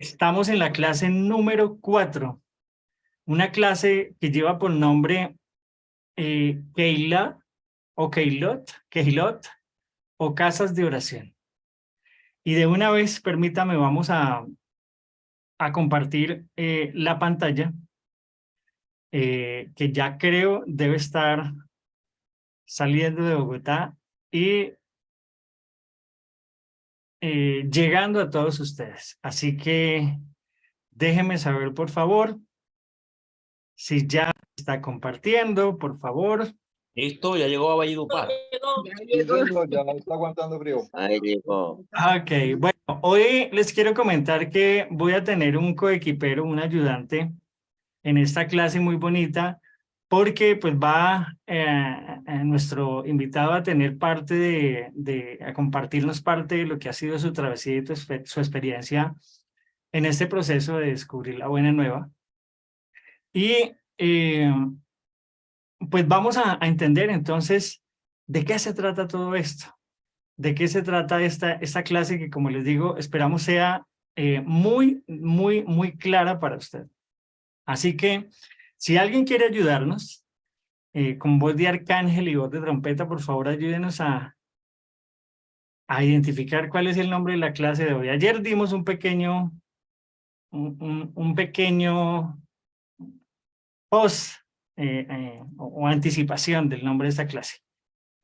Estamos en la clase número 4, una clase que lleva por nombre Keilah o Kehilot o casas de oración. Y de una vez, permítame, vamos a compartir la pantalla, que ya creo debe estar saliendo de Bogotá y llegando a todos ustedes. Así que déjenme saber, por favor, si ya está compartiendo, por favor. Listo, ya llegó a Valledupar. Ya está aguantando frío. Ahí llegó. Ok, bueno, hoy les quiero comentar que voy a tener un coequipero, un ayudante en esta clase muy bonita, porque pues va nuestro invitado a tener parte a compartirnos parte de lo que ha sido su travesía y su experiencia en este proceso de descubrir la buena nueva. Y pues vamos a entender entonces de qué se trata todo esto. ¿De qué se trata esta clase que, como les digo, esperamos sea muy clara para usted? Así que, si alguien quiere ayudarnos, con voz de arcángel y voz de trompeta, por favor, ayúdenos a identificar cuál es el nombre de la clase de hoy. Ayer dimos un pequeño post o anticipación del nombre de esta clase.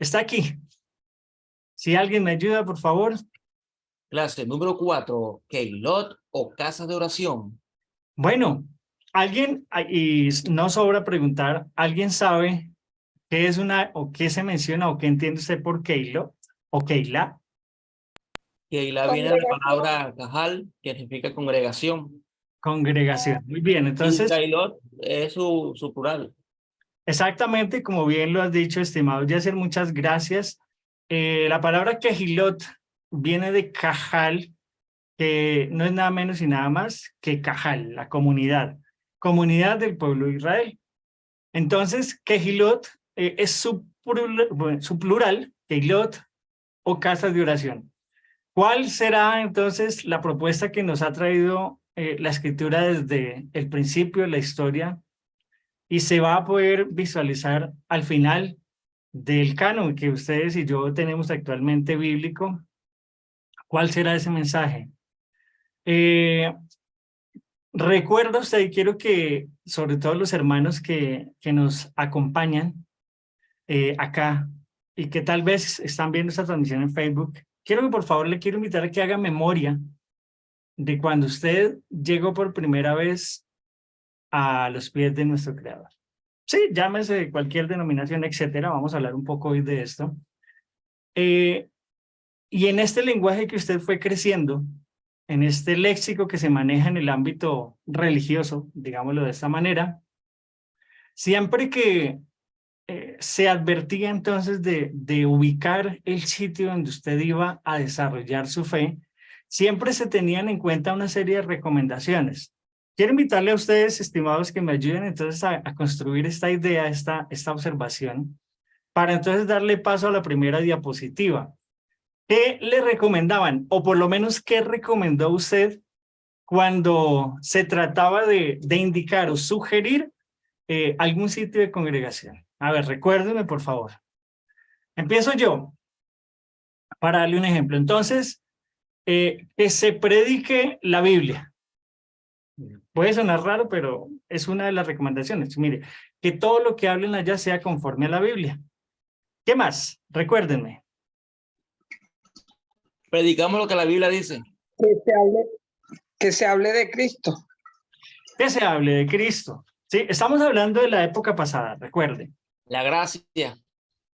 Está aquí. Si alguien me ayuda, por favor. Clase número 4, Keilot o casa de oración. Bueno, alguien, y no sobra preguntar, ¿alguien sabe qué es o qué se menciona o qué entiende usted por Keilot o Keilah? Keilah viene de la palabra Cajal, que significa congregación. Congregación. Muy bien, Y entonces, Keilot es su plural. exactamente como bien lo has dicho, estimado Yasser, muchas gracias. La palabra Kehilot viene de Cajal, que no es nada menos y nada más que Cajal, la comunidad del pueblo de Israel. Entonces, Kehilot es su plural, Kehilot o casas de oración. ¿Cuál será entonces la propuesta que nos ha traído la escritura desde el principio de la historia y se va a poder visualizar al final del canon que ustedes y yo tenemos actualmente bíblico? ¿Cuál será ese mensaje? Recuerda usted, y quiero que sobre todo los hermanos que nos acompañan acá y que tal vez están viendo esta transmisión en Facebook, quiero que por favor le quiero invitar a que haga memoria de cuando usted llegó por primera vez a los pies de nuestro Creador. Sí, llámese de cualquier denominación, etcétera. Vamos a hablar un poco hoy de esto. Y en este lenguaje que usted fue creciendo, en este léxico que se maneja en el ámbito religioso, digámoslo de esta manera, siempre que se advertía entonces de ubicar el sitio donde usted iba a desarrollar su fe, siempre se tenían en cuenta una serie de recomendaciones. Quiero invitarle a ustedes, estimados, que me ayuden entonces a construir esta idea, esta observación, para entonces darle paso a la primera diapositiva. ¿Qué le recomendaban? O por lo menos, ¿qué recomendó usted cuando se trataba de indicar o sugerir algún sitio de congregación? A ver, recuérdeme, por favor. Empiezo yo, para darle un ejemplo. Entonces, que se predique la Biblia. Puede sonar raro, pero es una de las recomendaciones. Mire, que todo lo que hablen allá sea conforme a la Biblia. ¿Qué más? Recuérdenme. Predicamos lo que la Biblia dice. Que se hable de Cristo. Que se hable de Cristo. Sí, estamos hablando de la época pasada, recuerden. La gracia.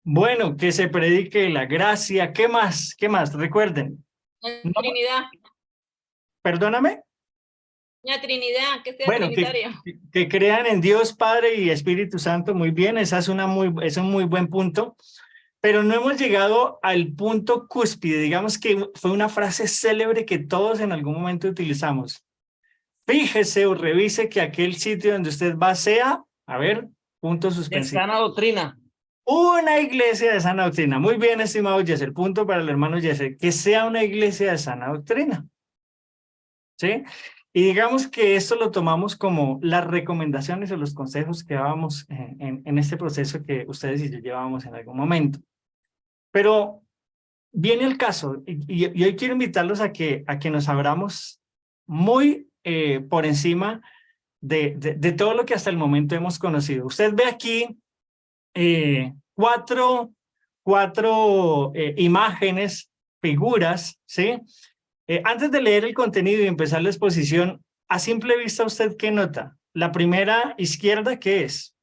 Bueno, que se predique la gracia. ¿Qué más? ¿Qué más? Recuerden. La Trinidad. Perdóname. La Trinidad, que sea Bueno, trinitario. que crean en Dios Padre y Espíritu Santo. Muy bien, esa es es un muy buen punto. Pero no hemos llegado al punto cúspide. Digamos que fue una frase célebre que todos en algún momento utilizamos. Fíjese o revise que aquel sitio donde usted va sea, a ver, punto suspensivo. De sana doctrina. Una iglesia de sana doctrina. Muy bien, estimado Yesser. Punto para el hermano Yesser. Que sea una iglesia de sana doctrina. ¿Sí? Y digamos que esto lo tomamos como las recomendaciones o los consejos que dábamos en este proceso que ustedes y yo llevábamos en algún momento. Pero viene el caso, y hoy quiero invitarlos a que nos abramos muy por encima de todo lo que hasta el momento hemos conocido. Usted ve aquí cuatro imágenes, figuras, ¿sí? Antes de leer el contenido y empezar la exposición, a simple vista, ¿usted qué nota? La primera izquierda, ¿qué es?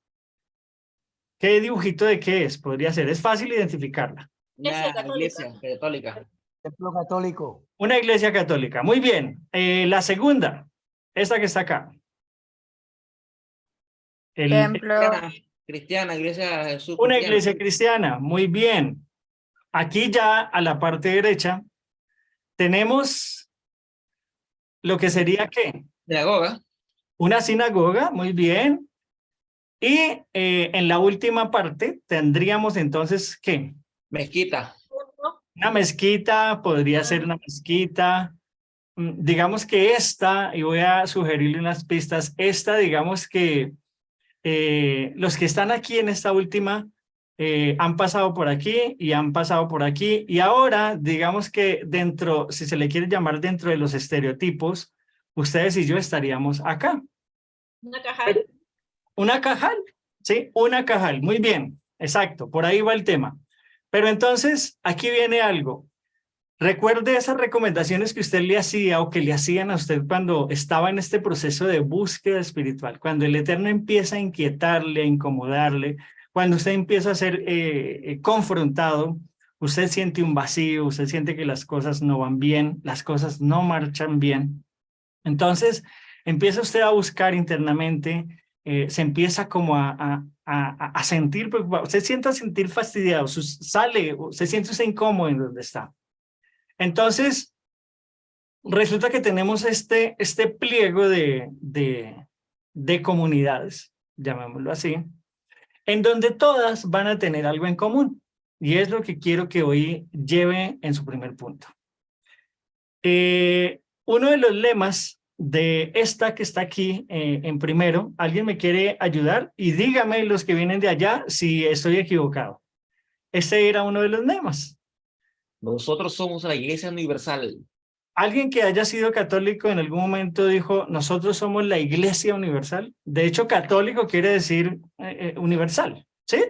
¿Qué dibujito de qué es? Podría ser, es fácil identificarla. Una católica. iglesia católica. Templo católico. Una iglesia católica, muy bien. La segunda, esta que está acá. Templo. Cristiana, iglesia de Jesús. Una cristiana. iglesia cristiana, muy bien. Aquí ya a la parte derecha tenemos lo que sería ¿qué? Sinagoga. Una sinagoga, muy bien. Y en la última parte tendríamos entonces ¿qué? Mezquita. Una mezquita, podría ser una mezquita. Digamos que esta, y voy a sugerirle unas pistas, esta digamos que los que están aquí en esta última han pasado por aquí y han pasado por aquí, y ahora digamos que dentro, si se le quiere llamar dentro de los estereotipos, ustedes y yo estaríamos acá. Una cajal. Una cajal, ¿sí? Una cajal, muy bien, exacto, por ahí va el tema. Pero entonces, aquí viene algo. Recuerde esas recomendaciones que usted le hacía o que le hacían a usted cuando estaba en este proceso de búsqueda espiritual, cuando el Eterno empieza a inquietarle, a incomodarle, cuando usted empieza a ser confrontado, usted siente un vacío, usted siente que las cosas no van bien, las cosas no marchan bien. Entonces, empieza usted a buscar internamente, se empieza como a sentir preocupado, usted siente a sentir fastidiado, sale, se siente usted incómodo en donde está. Entonces, resulta que tenemos este pliego de comunidades, llamémoslo así, en donde todas van a tener algo en común. Y es lo que quiero que hoy lleve en su primer punto. Uno de los lemas de esta que está aquí en primero, ¿alguien me quiere ayudar? Y dígame los que vienen de allá si estoy equivocado. Este era uno de los lemas. Nosotros somos la iglesia universal. Alguien que haya sido católico en algún momento dijo, nosotros somos la iglesia universal. De hecho, católico quiere decir universal, ¿sí?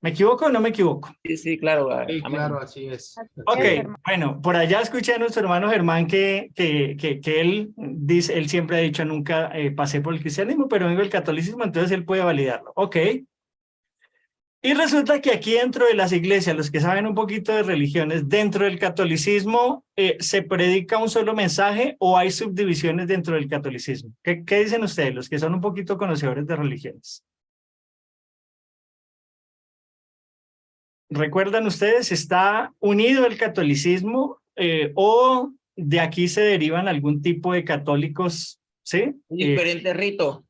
¿Me equivoco o no me equivoco? Sí, sí, claro. Sí, amén. claro, así es. Ok, bueno, por allá escuché a nuestro hermano Germán que él dice, él siempre ha dicho, nunca pasé por el cristianismo, pero vengo del catolicismo, entonces él puede validarlo. Ok. Y resulta que aquí dentro de las iglesias, los que saben un poquito de religiones, dentro del catolicismo, ¿se predica un solo mensaje o hay subdivisiones dentro del catolicismo? ¿Qué dicen ustedes, los que son un poquito conocedores de religiones? ¿Recuerdan ustedes? ¿Está unido el catolicismo o de aquí se derivan algún tipo de católicos? ¿Sí? Un diferente rito.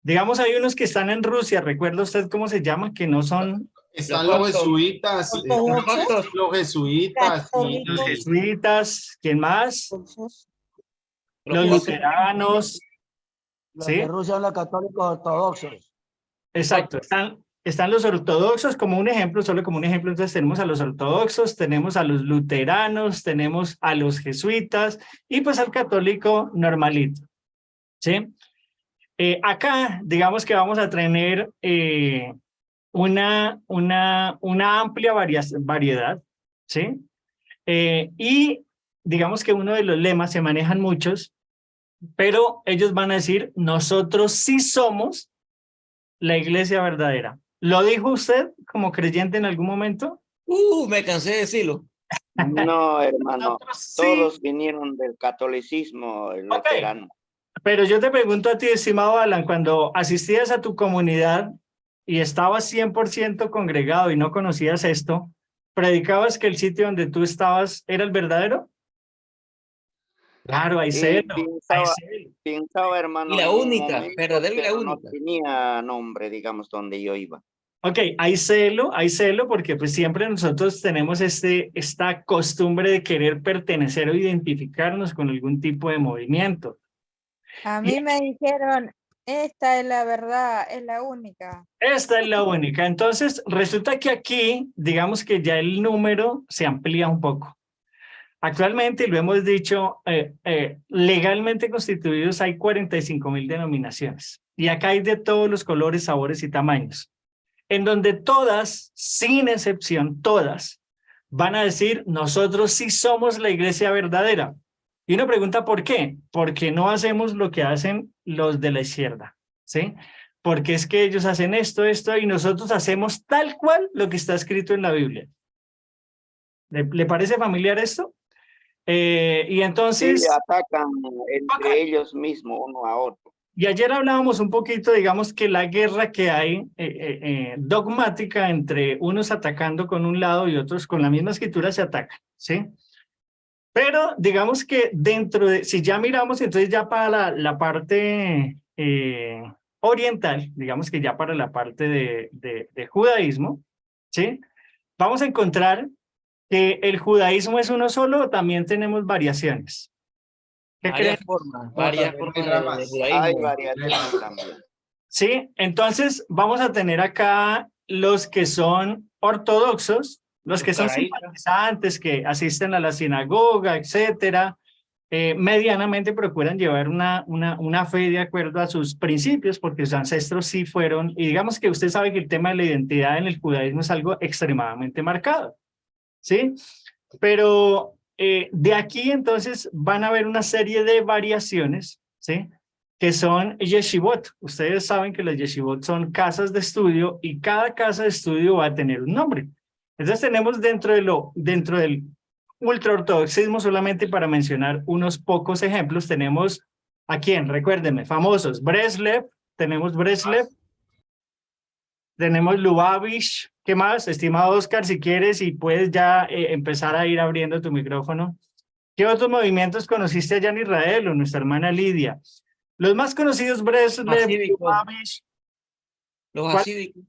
Digamos, hay unos que están en Rusia, ¿recuerda usted cómo se llama? Que no son... Están Los los coptos. jesuitas, Los coptos. los jesuitas y Los jesuitas, ¿quién más? Los coptos. luteranos. los ¿Sí? de Rusia son los católicos ortodoxos. Exacto, están los ortodoxos como un ejemplo, solo como un ejemplo, entonces tenemos a los ortodoxos, tenemos a los luteranos, tenemos a los jesuitas y pues al católico normalito, ¿sí? Acá, digamos que vamos a tener una amplia variedad, ¿sí? Y digamos que uno de los lemas, se manejan muchos, pero ellos van a decir, nosotros sí somos la iglesia verdadera. ¿Lo dijo usted como creyente en algún momento? Me cansé de decirlo. No, hermano, Nosotros sí. todos vinieron del catolicismo luterano. Pero yo te pregunto a ti, estimado Alan, cuando asistías a tu comunidad y estabas 100% congregado y no conocías esto, ¿predicabas que el sitio donde tú estabas era el verdadero? Claro, hay celo. Pensaba, hermano, Y la en un única, momento, verdadera y la pero no única. tenía nombre, digamos, donde yo iba. Ok, hay celo, porque pues siempre nosotros tenemos esta costumbre de querer pertenecer o identificarnos con algún tipo de movimiento. A Y mí me dijeron, esta es la verdad, es la única. esta es la única. Entonces, resulta que aquí, digamos que ya el número se amplía un poco. Actualmente, y lo hemos dicho, legalmente constituidos hay 45.000 denominaciones. Y acá hay de todos los colores, sabores y tamaños, en donde todas, sin excepción, todas, van a decir, nosotros sí somos la iglesia verdadera. Y uno pregunta, ¿por qué? Porque no hacemos lo que hacen los de la izquierda, ¿sí? Porque es que ellos hacen esto, y nosotros hacemos tal cual lo que está escrito en la Biblia. ¿Le parece familiar esto? Y entonces... Sí, atacan entre Ok. ellos mismos uno a otro. Y ayer hablábamos un poquito, digamos, que la guerra que hay dogmática entre unos atacando con un lado y otros con la misma escritura se atacan, ¿sí? Pero digamos que dentro de, si ya miramos, entonces ya para la parte oriental, digamos que ya para la parte de judaísmo, ¿sí? Vamos a encontrar que el judaísmo es uno solo, también tenemos variaciones. ¿Qué creen? Varias también formas hay de ramas. Hay judaísmo. variaciones también. Sí, entonces vamos a tener acá los que son ortodoxos, los que son caraítas. simpatizantes, que asisten a la sinagoga, etcétera, medianamente procuran llevar una fe de acuerdo a sus principios, porque sus ancestros sí fueron, y digamos que usted sabe que el tema de la identidad en el judaísmo es algo extremadamente marcado, ¿sí? Pero de aquí entonces van a haber una serie de variaciones, ¿sí? Que son yeshivot. Ustedes saben que las yeshivot son casas de estudio y cada casa de estudio va a tener un nombre. Entonces tenemos dentro del ultraortodoxismo, solamente para mencionar unos pocos ejemplos, tenemos ¿a quién? Recuérdenme, famosos, Breslev, tenemos Breslev, tenemos Lubavitch. ¿Qué más? Estimado Oscar, si quieres y puedes ya empezar a ir abriendo tu micrófono. ¿Qué otros movimientos conociste allá en Israel o nuestra hermana Lidia? Los más conocidos, Breslev, Hasídicos. Lubavitch, Los ¿cuál? hasídicos,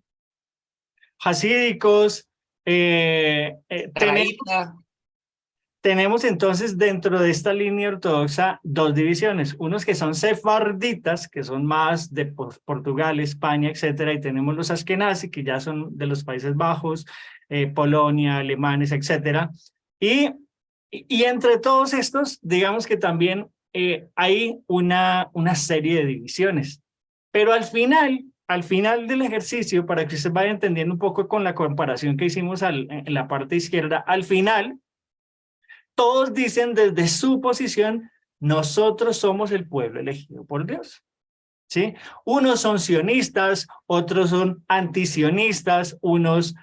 Hasídicos. caraítas, Tenemos entonces dentro de esta línea ortodoxa dos divisiones, unos que son sefarditas, que son más de Portugal, España, etcétera, y tenemos los askenazi, que ya son de los Países Bajos, Polonia, alemanes, etcétera, y entre todos estos, digamos que también hay una serie de divisiones, pero al final del ejercicio, para que usted vaya entendiendo un poco con la comparación que hicimos en la parte izquierda, al final, todos dicen desde su posición, nosotros somos el pueblo elegido por Dios, ¿sí? Unos son sionistas, otros son antisionistas, unos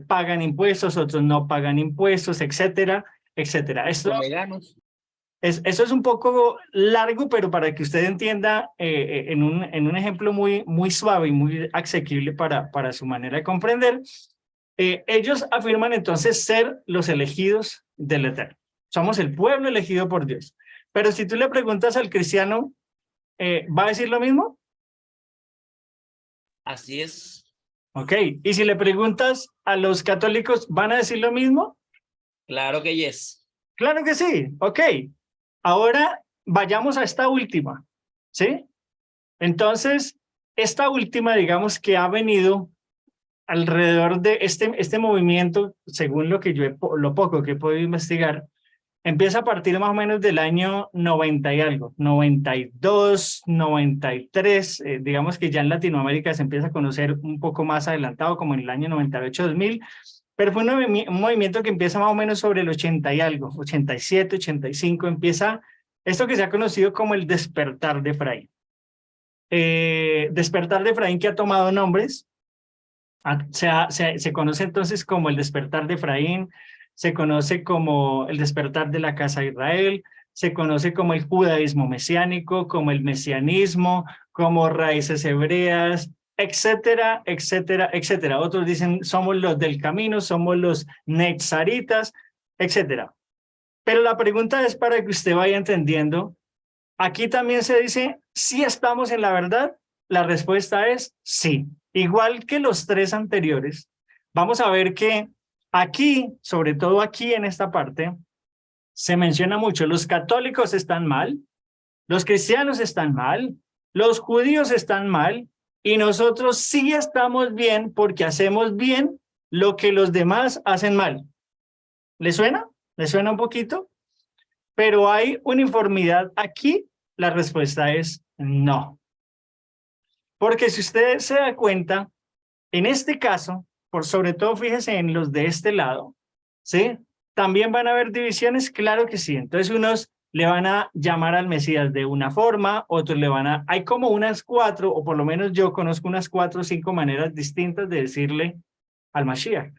pagan impuestos, otros no pagan impuestos, etcétera, etcétera. Eso es un poco largo, pero para que usted entienda en un ejemplo muy suave y muy asequible para su manera de comprender, ellos afirman entonces ser los elegidos del Eterno. Somos el pueblo elegido por Dios. Pero si tú le preguntas al cristiano, ¿va a decir lo mismo? así es. Ok. Y si le preguntas a los católicos, ¿van a decir lo mismo? Claro que yes. Claro que sí. Ok. Ahora vayamos a esta última, ¿sí? Entonces, esta última, digamos que ha venido alrededor de este movimiento, según lo poco que he podido investigar, empieza a partir más o menos del año 90 y algo, 92, 93, digamos que ya en Latinoamérica se empieza a conocer un poco más adelantado, como en el año 98, 2000, pero fue un movimiento que empieza más o menos sobre el 80 y algo, 87, 85, empieza esto que se ha conocido como el despertar de Efraín. Despertar de Efraín que ha tomado nombres. Se conoce entonces como el despertar de Efraín, se conoce como el despertar de la casa de Israel, se conoce como el judaísmo mesiánico, como el mesianismo, como raíces hebreas, etcétera, etcétera, etcétera. Otros dicen somos los del camino, somos los netzaritas, etcétera. Pero la pregunta es para que usted vaya entendiendo, aquí también se dice, ¿sí estamos en la verdad? La respuesta es sí. igual que los tres anteriores, vamos a ver que aquí, sobre todo aquí en esta parte, se menciona mucho, los católicos están mal, los cristianos están mal, los judíos están mal, y nosotros sí estamos bien porque hacemos bien lo que los demás hacen mal. ¿Le suena? ¿Le suena un poquito? Pero hay uniformidad aquí, la respuesta es no. Porque si usted se da cuenta, en este caso, por sobre todo fíjese en los de este lado, ¿sí? ¿También van a haber divisiones? Claro que sí. Entonces unos le van a llamar al Mesías de una forma, otros le van a... Hay como unas 4, o por lo menos yo conozco unas 4 o 5 maneras distintas de decirle al Mashiach.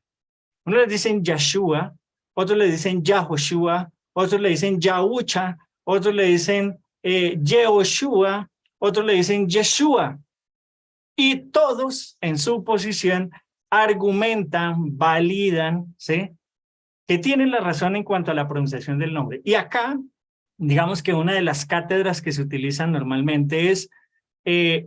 Unos le dicen Yahshua, otros le dicen Yahoshua, otros le dicen Yahucha, otros le dicen Yehoshua, otros le dicen Yeshua. Y todos en su posición argumentan, validan, ¿sí? Que tienen la razón en cuanto a la pronunciación del nombre. Y acá, digamos que una de las cátedras que se utilizan normalmente es,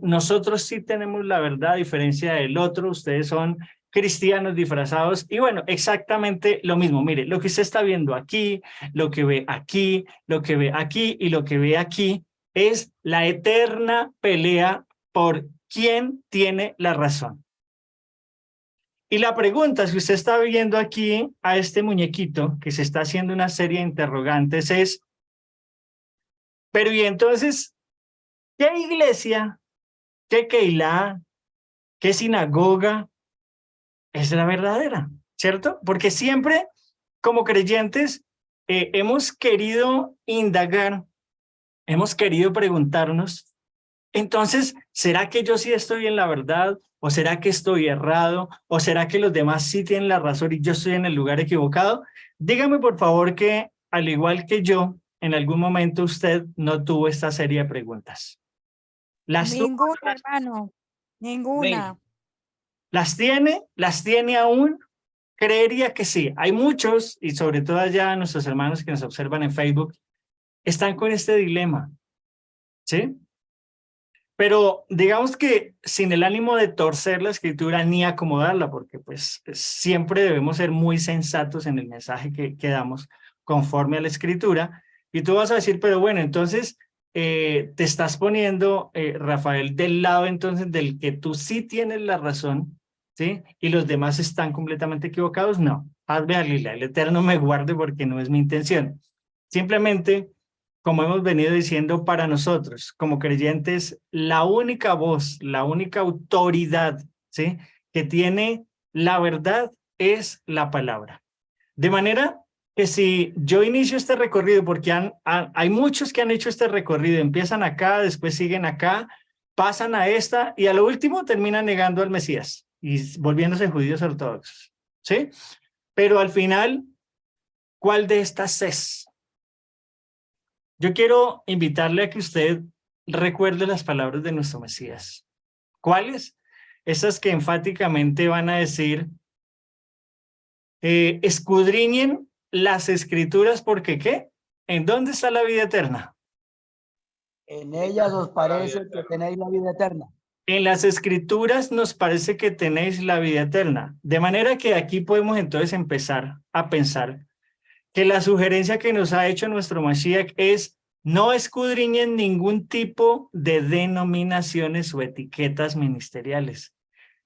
nosotros sí tenemos la verdad a diferencia del otro, ustedes son cristianos disfrazados, y bueno, exactamente lo mismo. Mire, lo que usted está viendo aquí, lo que ve aquí, lo que ve aquí y lo que ve aquí, es la eterna pelea por quién tiene la razón. Y la pregunta, si usted está viendo aquí a este muñequito que se está haciendo una serie de interrogantes es, pero y entonces, ¿qué iglesia, qué keilá, qué sinagoga es la verdadera? ¿Cierto? Porque siempre, como creyentes, hemos querido indagar, hemos querido preguntarnos, entonces, ¿será que yo sí estoy en la verdad? ¿O será que estoy errado? ¿O será que los demás sí tienen la razón y yo estoy en el lugar equivocado? Dígame, por favor, que al igual que yo, en algún momento usted no tuvo esta serie de preguntas. ¿Las tuvo? Ninguna, hermano. Ninguna. ¿Las tiene? ¿Las tiene aún? Creería que sí. Hay muchos, y sobre todo allá nuestros hermanos que nos observan en Facebook, están con este dilema, ¿sí? Pero digamos que sin el ánimo de torcer la escritura ni acomodarla, porque pues siempre debemos ser muy sensatos en el mensaje que damos conforme a la escritura. Y tú vas a decir, pero bueno, entonces te estás poniendo, Rafael, del lado entonces del que tú sí tienes la razón, ¿sí? Y los demás están completamente equivocados. No, hazme a Lila, el Eterno me guarde porque no es mi intención. Simplemente, como hemos venido diciendo, para nosotros, como creyentes, la única voz, la única autoridad, ¿sí?, que tiene la verdad es la palabra. De manera que si yo inicio este recorrido, porque hay muchos que han hecho este recorrido, empiezan acá, después siguen acá, pasan a esta y a lo último terminan negando al Mesías y volviéndose judíos ortodoxos, ¿sí? Pero al final, ¿cuál de estas es? Yo quiero invitarle a que usted recuerde las palabras de nuestro Mesías. ¿Cuáles? Esas que enfáticamente van a decir, escudriñen las escrituras porque ¿qué? ¿En dónde está la vida eterna? En ellas os parece que tenéis la vida eterna. En las escrituras nos parece que tenéis la vida eterna. De manera que aquí podemos entonces empezar a pensar que la sugerencia que nos ha hecho nuestro Mashiach es no escudriñen ningún tipo de denominaciones o etiquetas ministeriales.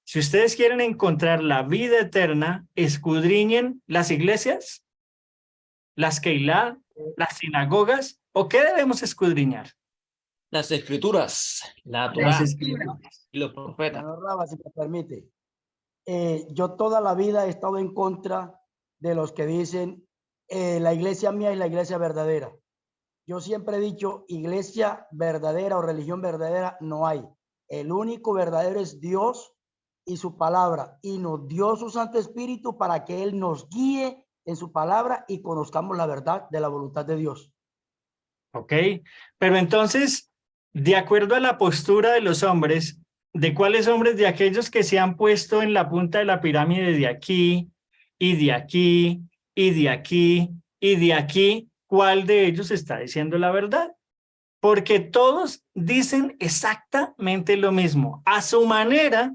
Si ustedes quieren encontrar la vida eterna, escudriñen las iglesias, las keilá, las sinagogas, ¿o qué debemos escudriñar? Las escrituras, la Las Torá escrituras. y los profetas. Señor Raba, si me permite. Yo toda la vida he estado en contra de los que dicen la iglesia mía es la iglesia verdadera. Yo siempre he dicho, iglesia verdadera o religión verdadera no hay. El único verdadero es Dios y su palabra. Y nos dio su Santo Espíritu para que Él nos guíe en su palabra y conozcamos la verdad de la voluntad de Dios. Ok, pero entonces, de acuerdo a la postura de los hombres, ¿de cuáles hombres? De aquellos que se han puesto en la punta de la pirámide de aquí, y de aquí, y de aquí, y de aquí, ¿cuál de ellos está diciendo la verdad? Porque todos dicen exactamente lo mismo, a su manera,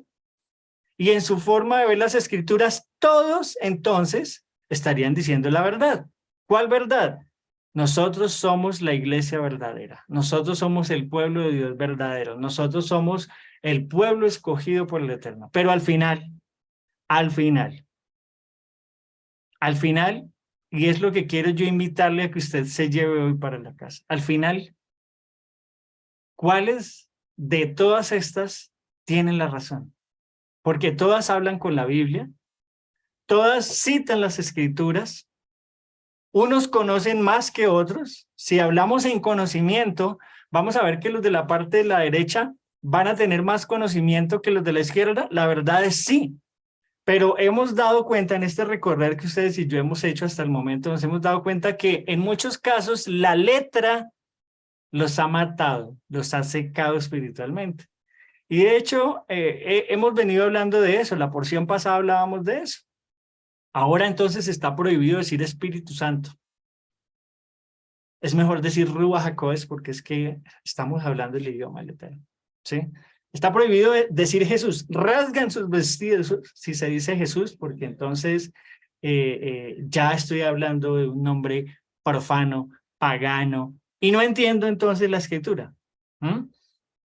y en su forma de ver las escrituras, todos entonces estarían diciendo la verdad. ¿Cuál verdad? Nosotros somos la iglesia verdadera. Nosotros somos el pueblo de Dios verdadero. Nosotros somos el pueblo escogido por el Eterno. Pero al final, y es lo que quiero yo invitarle a que usted se lleve hoy para la casa. Al final, ¿cuáles de todas estas tienen la razón? Porque todas hablan con la Biblia, todas citan las escrituras, unos conocen más que otros. Si hablamos en conocimiento, vamos a ver que los de la parte de la derecha van a tener más conocimiento que los de la izquierda. La verdad es sí. Pero hemos dado cuenta en este recorrer que ustedes y yo hemos hecho hasta el momento, nos hemos dado cuenta que en muchos casos la letra los ha matado, los ha secado espiritualmente. Y de hecho, hemos venido hablando de eso. La porción pasada hablábamos de eso. Ahora entonces está prohibido decir Espíritu Santo. Es mejor decir Ruach HaKodesh porque es que estamos hablando el idioma del Eterno, ¿sí? Está prohibido decir Jesús. Rasgan sus vestidos si se dice Jesús, porque entonces ya estoy hablando de un nombre profano, pagano, y no entiendo entonces la escritura.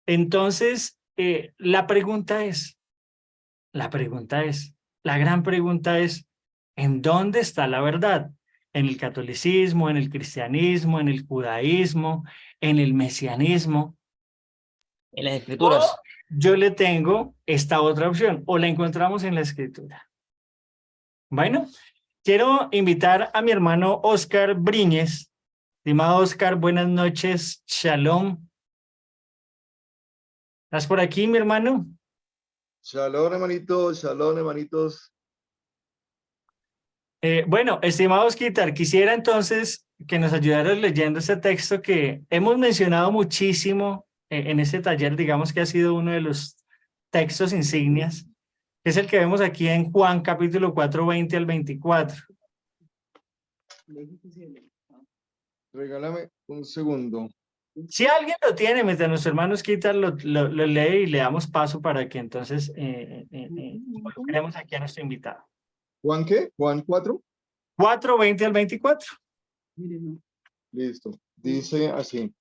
Entonces, la gran pregunta es, ¿en dónde está la verdad? ¿En el catolicismo, en el cristianismo, en el judaísmo, en el mesianismo? En las escrituras. Yo le tengo esta otra opción, o la encontramos en la escritura. Bueno, quiero invitar a mi hermano Oscar Briñez. Estimado Oscar, buenas noches, shalom. ¿Estás por aquí, mi hermano? Shalom, hermanitos, shalom, hermanitos. Bueno, estimado Osquitar, quisiera entonces que nos ayudaras leyendo este texto que hemos mencionado muchísimo en este taller, digamos que ha sido uno de los textos insignias, que es el que vemos aquí en Juan capítulo 4, 20 al 24. Regálame un segundo. Si alguien lo tiene, mientras nuestro hermano Osquitar lo lee y le damos paso para que entonces involucremos aquí a nuestro invitado. ¿Juan qué? ¿Juan 4? 4, 20 al 24. Listo. Dice así.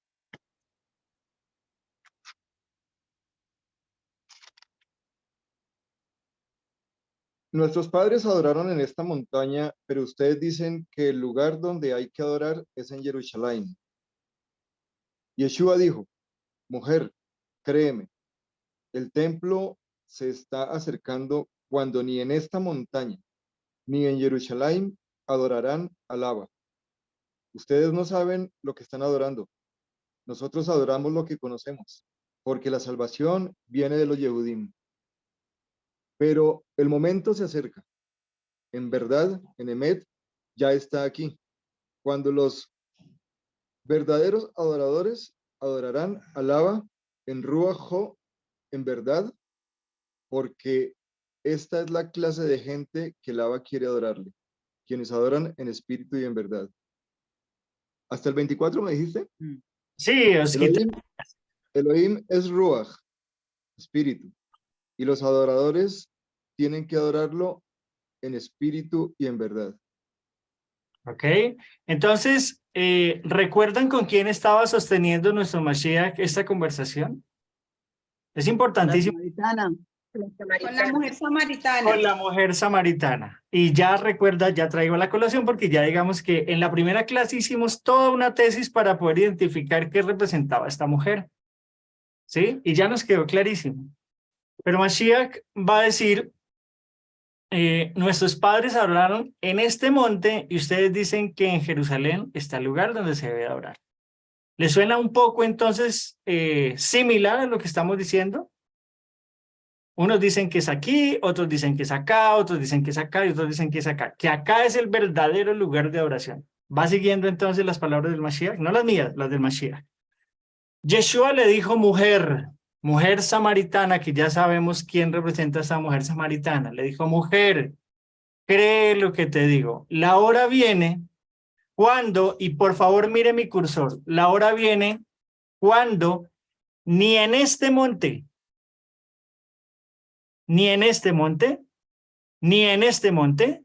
Nuestros padres adoraron en esta montaña, pero ustedes dicen que el lugar donde hay que adorar es en Jerusalén. Yeshua dijo, mujer, créeme, el templo se está acercando cuando ni en esta montaña ni en Jerusalén adorarán al Abba. Ustedes no saben lo que están adorando. Nosotros adoramos lo que conocemos, porque la salvación viene de los Yehudim. Pero el momento se acerca. En verdad, en Emet, ya está aquí. Cuando los verdaderos adoradores adorarán al Abba en Ruach, en verdad, porque esta es la clase de gente que el Abba quiere adorarle, quienes adoran en espíritu y en verdad. ¿Hasta el 24 me dijiste? Sí, Osquitar. Elohim es Ruach, espíritu, y los adoradores tienen que adorarlo en espíritu y en verdad. Ok, entonces, ¿recuerdan con quién estaba sosteniendo nuestro Mashiach esta conversación? Es importantísimo. Con la mujer samaritana. Con la mujer samaritana. Y ya recuerda, ya traigo la colación porque ya digamos que en la primera clase hicimos toda una tesis para poder identificar qué representaba esta mujer. ¿Sí? Y ya nos quedó clarísimo. Pero Mashiach va a decir, nuestros padres adoraron en este monte y ustedes dicen que en Jerusalén está el lugar donde se debe adorar. ¿Les suena un poco entonces similar a lo que estamos diciendo? Unos dicen que es aquí, otros dicen que es acá, otros dicen que es acá y otros dicen que es acá. Que acá es el verdadero lugar de adoración. Va siguiendo entonces las palabras del Mashiach, no las mías, las del Mashiach. Yeshua le dijo mujer, mujer samaritana, que ya sabemos quién representa a esa mujer samaritana. Le dijo mujer, cree lo que te digo. La hora viene cuando, y por favor mire mi cursor, la hora viene cuando ni en este monte ni en este monte, ni en este monte,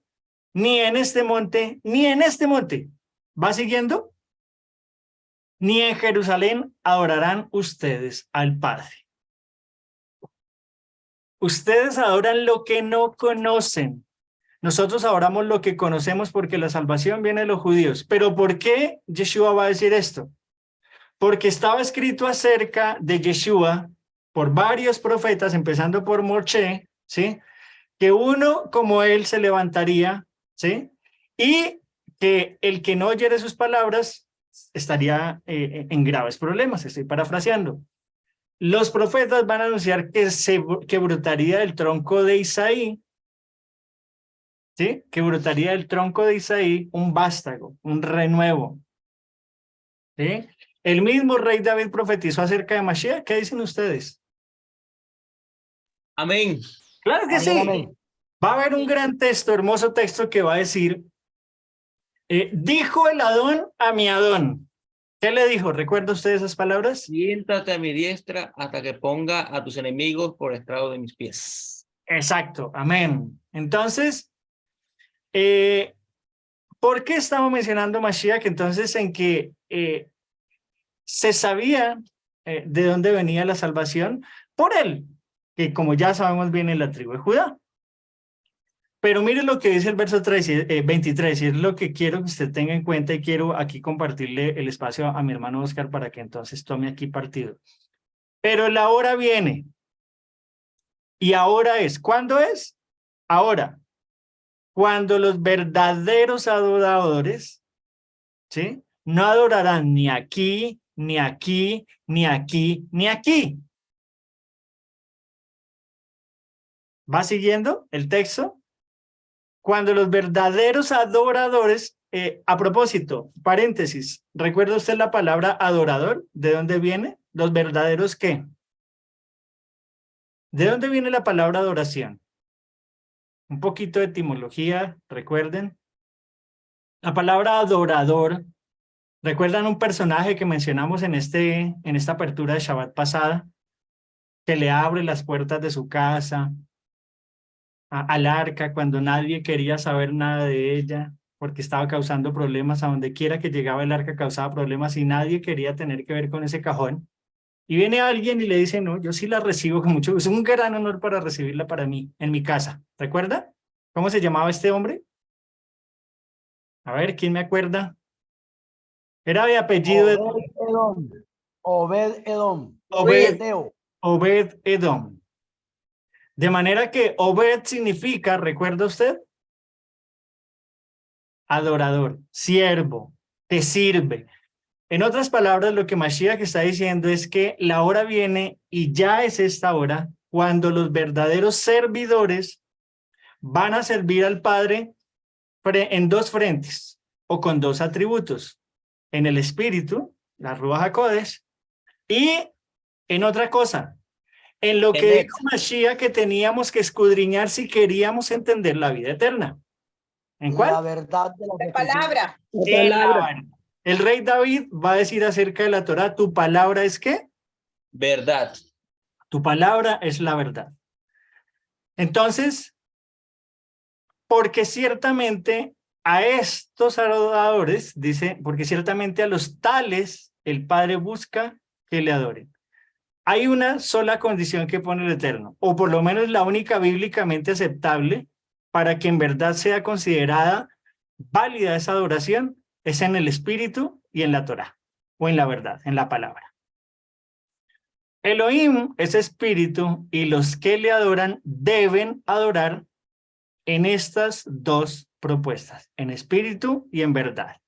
ni en este monte, ni en este monte. ¿Va siguiendo? Ni en Jerusalén adorarán ustedes al Padre. Ustedes adoran lo que no conocen. Nosotros adoramos lo que conocemos porque la salvación viene de los judíos. ¿Pero por qué Yeshua va a decir esto? Porque estaba escrito acerca de Yeshua por varios profetas, empezando por Moshe, ¿sí? Que uno como él se levantaría, ¿sí? Y que el que no oyere sus palabras estaría en graves problemas. Estoy parafraseando. Los profetas van a anunciar que brotaría del tronco de Isaí, ¿sí? Que brotaría del tronco de Isaí un vástago, un renuevo, ¿sí? El mismo rey David profetizó acerca de Mashiach. ¿Qué dicen ustedes? Amén. Claro que Amén, sí. amén. Va a haber un gran texto, hermoso texto que va a decir, dijo el Adón a mi Adón. ¿Qué le dijo? ¿Recuerda usted esas palabras? Siéntate a mi diestra hasta que ponga a tus enemigos por estrado de mis pies. Exacto, amén. Entonces, ¿por qué estamos mencionando Mashiach? Entonces, en que se sabía de dónde venía la salvación por él, que como ya sabemos viene la tribu de Judá. Pero mire lo que dice el verso 23, y es lo que quiero que usted tenga en cuenta, y quiero aquí compartirle el espacio a mi hermano Oscar para que entonces tome aquí partido. Pero la hora viene, y ahora es. ¿Cuándo es? Ahora, cuando los verdaderos adoradores, ¿sí? No adorarán ni aquí, ni aquí, ni aquí, ni aquí. ¿Va siguiendo el texto? Cuando los verdaderos adoradores, a propósito, paréntesis, ¿recuerda usted la palabra adorador? ¿De dónde viene? ¿Los verdaderos qué? ¿De dónde viene la palabra adoración? Un poquito de etimología, recuerden. La palabra adorador, ¿recuerdan un personaje que mencionamos en esta apertura de Shabbat pasada? Que le abre las puertas de su casa al arca cuando nadie quería saber nada de ella, porque estaba causando problemas. A donde quiera que llegaba el arca causaba problemas y nadie quería tener que ver con ese cajón. Y viene alguien y le dice, no, yo sí la recibo con mucho gusto. Es un gran honor para recibirla para mí, en mi casa. ¿Recuerda? ¿Cómo se llamaba este hombre? A ver, ¿quién me acuerda? Era de apellido Obed Edom. Obed Edom. Obed Edom. De manera que Obed significa, ¿recuerda usted? Adorador, siervo, te sirve. En otras palabras, lo que Mashiach está diciendo es que la hora viene, y ya es esta hora, cuando los verdaderos servidores van a servir al Padre en dos frentes o con dos atributos: en el espíritu, la Ruach HaKodesh, y en otra cosa, en lo que dijo Mashiach, que teníamos que escudriñar si queríamos entender la vida eterna. ¿En cuál? La verdad de La palabra. En la verdad. El rey David va a decir acerca de la Torá, ¿tu palabra es qué? Verdad. Tu palabra es la verdad. Entonces, porque ciertamente a estos adoradores, dice, porque ciertamente a los tales el Padre busca que le adoren. Hay una sola condición que pone el Eterno, o por lo menos la única bíblicamente aceptable para que en verdad sea considerada válida esa adoración, es en el espíritu y en la Torá, o en la verdad, en la palabra. Elohim es espíritu, y los que le adoran deben adorar en estas dos propuestas, en espíritu y en verdad.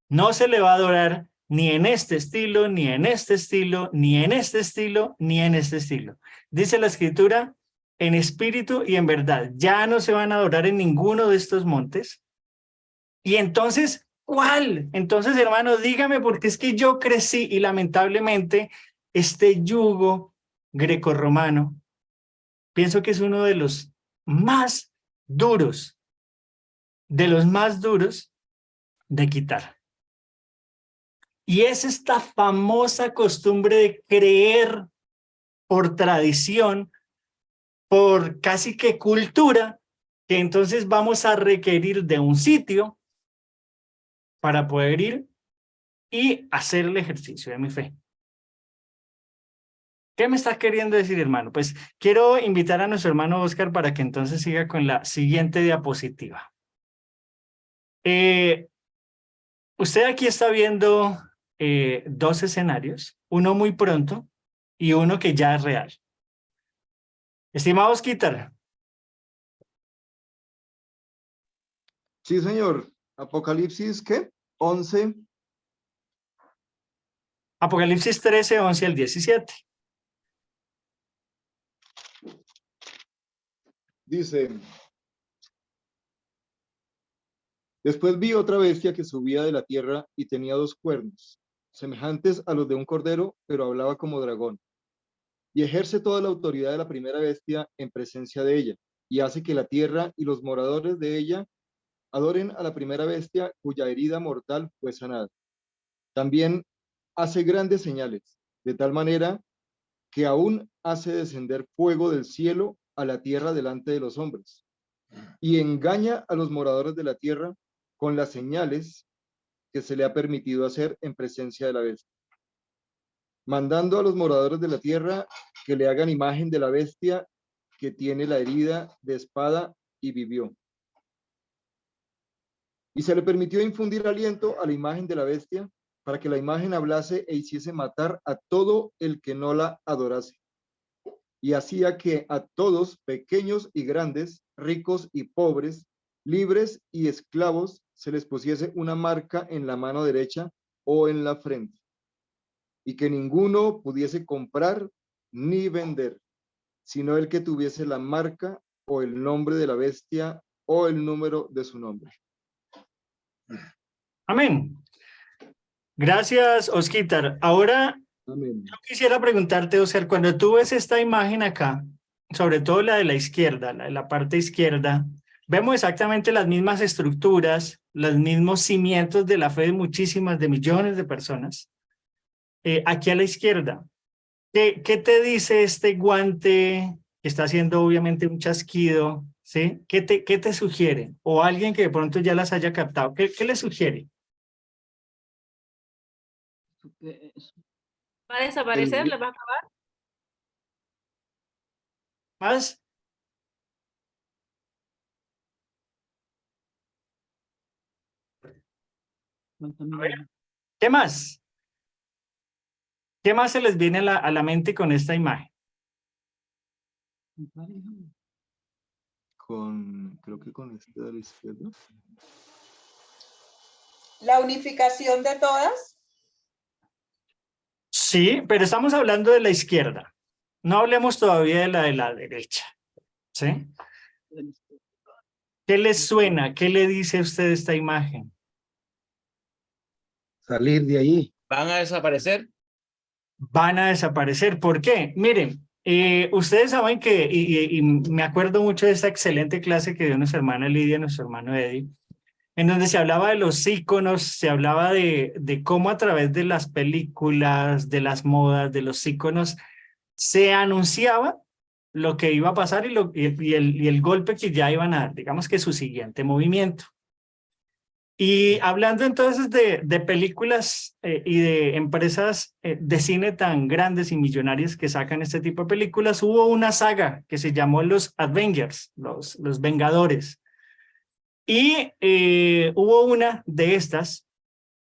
No se le va a adorar ni en este estilo, ni en este estilo, ni en este estilo, ni en este estilo. Dice la Escritura, en espíritu y en verdad. Ya no se van a adorar en ninguno de estos montes. Y entonces, ¿cuál? Entonces, hermano, dígame, porque es que yo crecí y lamentablemente este yugo grecorromano, pienso que es uno de los más duros, de quitar. Y es esta famosa costumbre de creer por tradición por casi que cultura, que entonces vamos a requerir de un sitio para poder ir y hacer el ejercicio de mi fe. ¿Qué me está queriendo decir, hermano? Pues quiero invitar a nuestro hermano Oscar para que entonces siga con la siguiente diapositiva. Usted aquí está viendo dos escenarios, uno muy pronto y uno que ya es real. Estimado Osquitar. Sí, señor. Apocalipsis, ¿qué? 11. Apocalipsis 13, 11 al 17. Dice, después vi otra bestia que subía de la tierra y tenía 2 cuernos, semejantes a los de un cordero, pero hablaba como dragón. Y ejerce toda la autoridad de la primera bestia en presencia de ella, y hace que la tierra y los moradores de ella adoren a la primera bestia cuya herida mortal fue sanada. También hace grandes señales, de tal manera que aún hace descender fuego del cielo a la tierra delante de los hombres, y engaña a los moradores de la tierra con las señales que se le ha permitido hacer en presencia de la bestia, mandando a los moradores de la tierra que le hagan imagen de la bestia que tiene la herida de espada y vivió. Y se le permitió infundir aliento a la imagen de la bestia para que la imagen hablase e hiciese matar a todo el que no la adorase. Y hacía que a todos, pequeños y grandes, ricos y pobres, libres y esclavos, se les pusiese una marca en la mano derecha o en la frente, y que ninguno pudiese comprar ni vender, sino el que tuviese la marca o el nombre de la bestia o el número de su nombre. Amén. Gracias, Osquitar. Ahora, Amén. yo quisiera preguntarte, Oscar, cuando tú ves esta imagen acá, sobre todo la de la izquierda, la de la parte izquierda, vemos exactamente las mismas estructuras, los mismos cimientos de la fe de muchísimas, de millones de personas. Aquí a la izquierda, ¿qué te dice este guante que está haciendo obviamente un chasquido? ¿Sí? ¿Qué te sugiere? O alguien que de pronto ya las haya captado, ¿qué le sugiere? ¿Va a desaparecer? ¿Le va a acabar? ¿Más? A ver, ¿qué más? ¿Qué más se les viene a la mente con esta imagen? Creo que con este de la izquierda. ¿La unificación de todas? Sí, pero estamos hablando de la izquierda. No hablemos todavía de la derecha. ¿Sí? ¿Qué les suena? ¿Qué le dice a usted esta imagen? Salir de allí. ¿Van a desaparecer? Van a desaparecer. ¿Por qué? Miren, ustedes saben que, y me acuerdo mucho de esta excelente clase que dio nuestra hermana Lidia, nuestro hermano Eddie, en donde se hablaba de los íconos, se hablaba de cómo a través de las películas, de las modas, de los íconos, se anunciaba lo que iba a pasar y el golpe que ya iban a dar, digamos que su siguiente movimiento. Y hablando entonces de películas y de empresas de cine tan grandes y millonarias que sacan este tipo de películas, hubo una saga que se llamó los Avengers, los Vengadores. Y hubo una de estas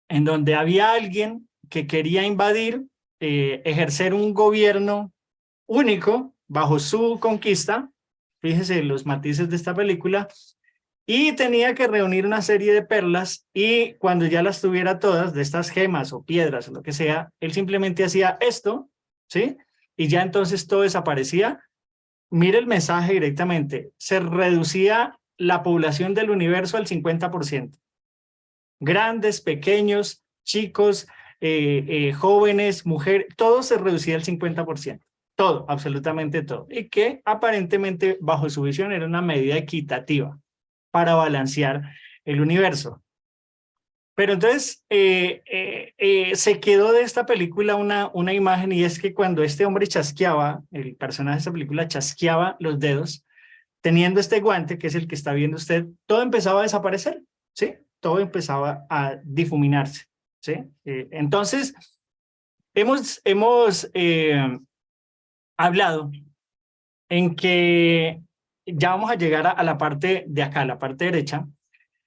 en donde había alguien que quería invadir, ejercer un gobierno único bajo su conquista, fíjese los matices de esta película, y tenía que reunir una serie de perlas y cuando ya las tuviera todas, de estas gemas o piedras o lo que sea, él simplemente hacía esto, ¿sí? Y ya entonces todo desaparecía. Mire el mensaje directamente, se reducía la población del universo al 50%. Grandes, pequeños, chicos, jóvenes, mujeres, todo se reducía al 50%. Todo, absolutamente todo. Y que aparentemente bajo su visión era una medida equitativa para balancear el universo. Pero entonces se quedó de esta película una imagen, y es que cuando este hombre chasqueaba, el personaje de esta película chasqueaba los dedos, teniendo este guante, que es el que está viendo usted, todo empezaba a desaparecer, ¿sí? Todo empezaba a difuminarse, ¿sí? Entonces, hemos hablado en que ya vamos a llegar a la parte de acá, la parte derecha.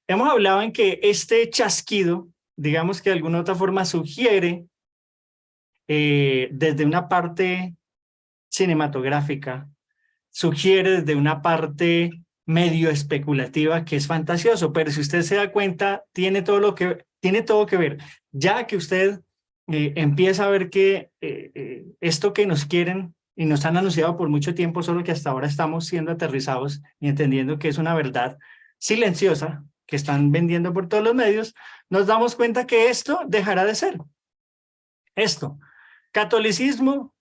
Hemos hablado en que este chasquido, digamos que de alguna otra forma sugiere desde una parte cinematográfica, sugiere desde una parte medio especulativa que es fantasioso, pero si usted se da cuenta, tiene todo que ver. Ya que usted empieza a ver que esto que nos quieren y nos han anunciado por mucho tiempo, solo que hasta ahora estamos siendo aterrizados y entendiendo que es una verdad silenciosa que están vendiendo por todos los medios, nos damos cuenta que esto dejará de ser. Esto, catolicismo,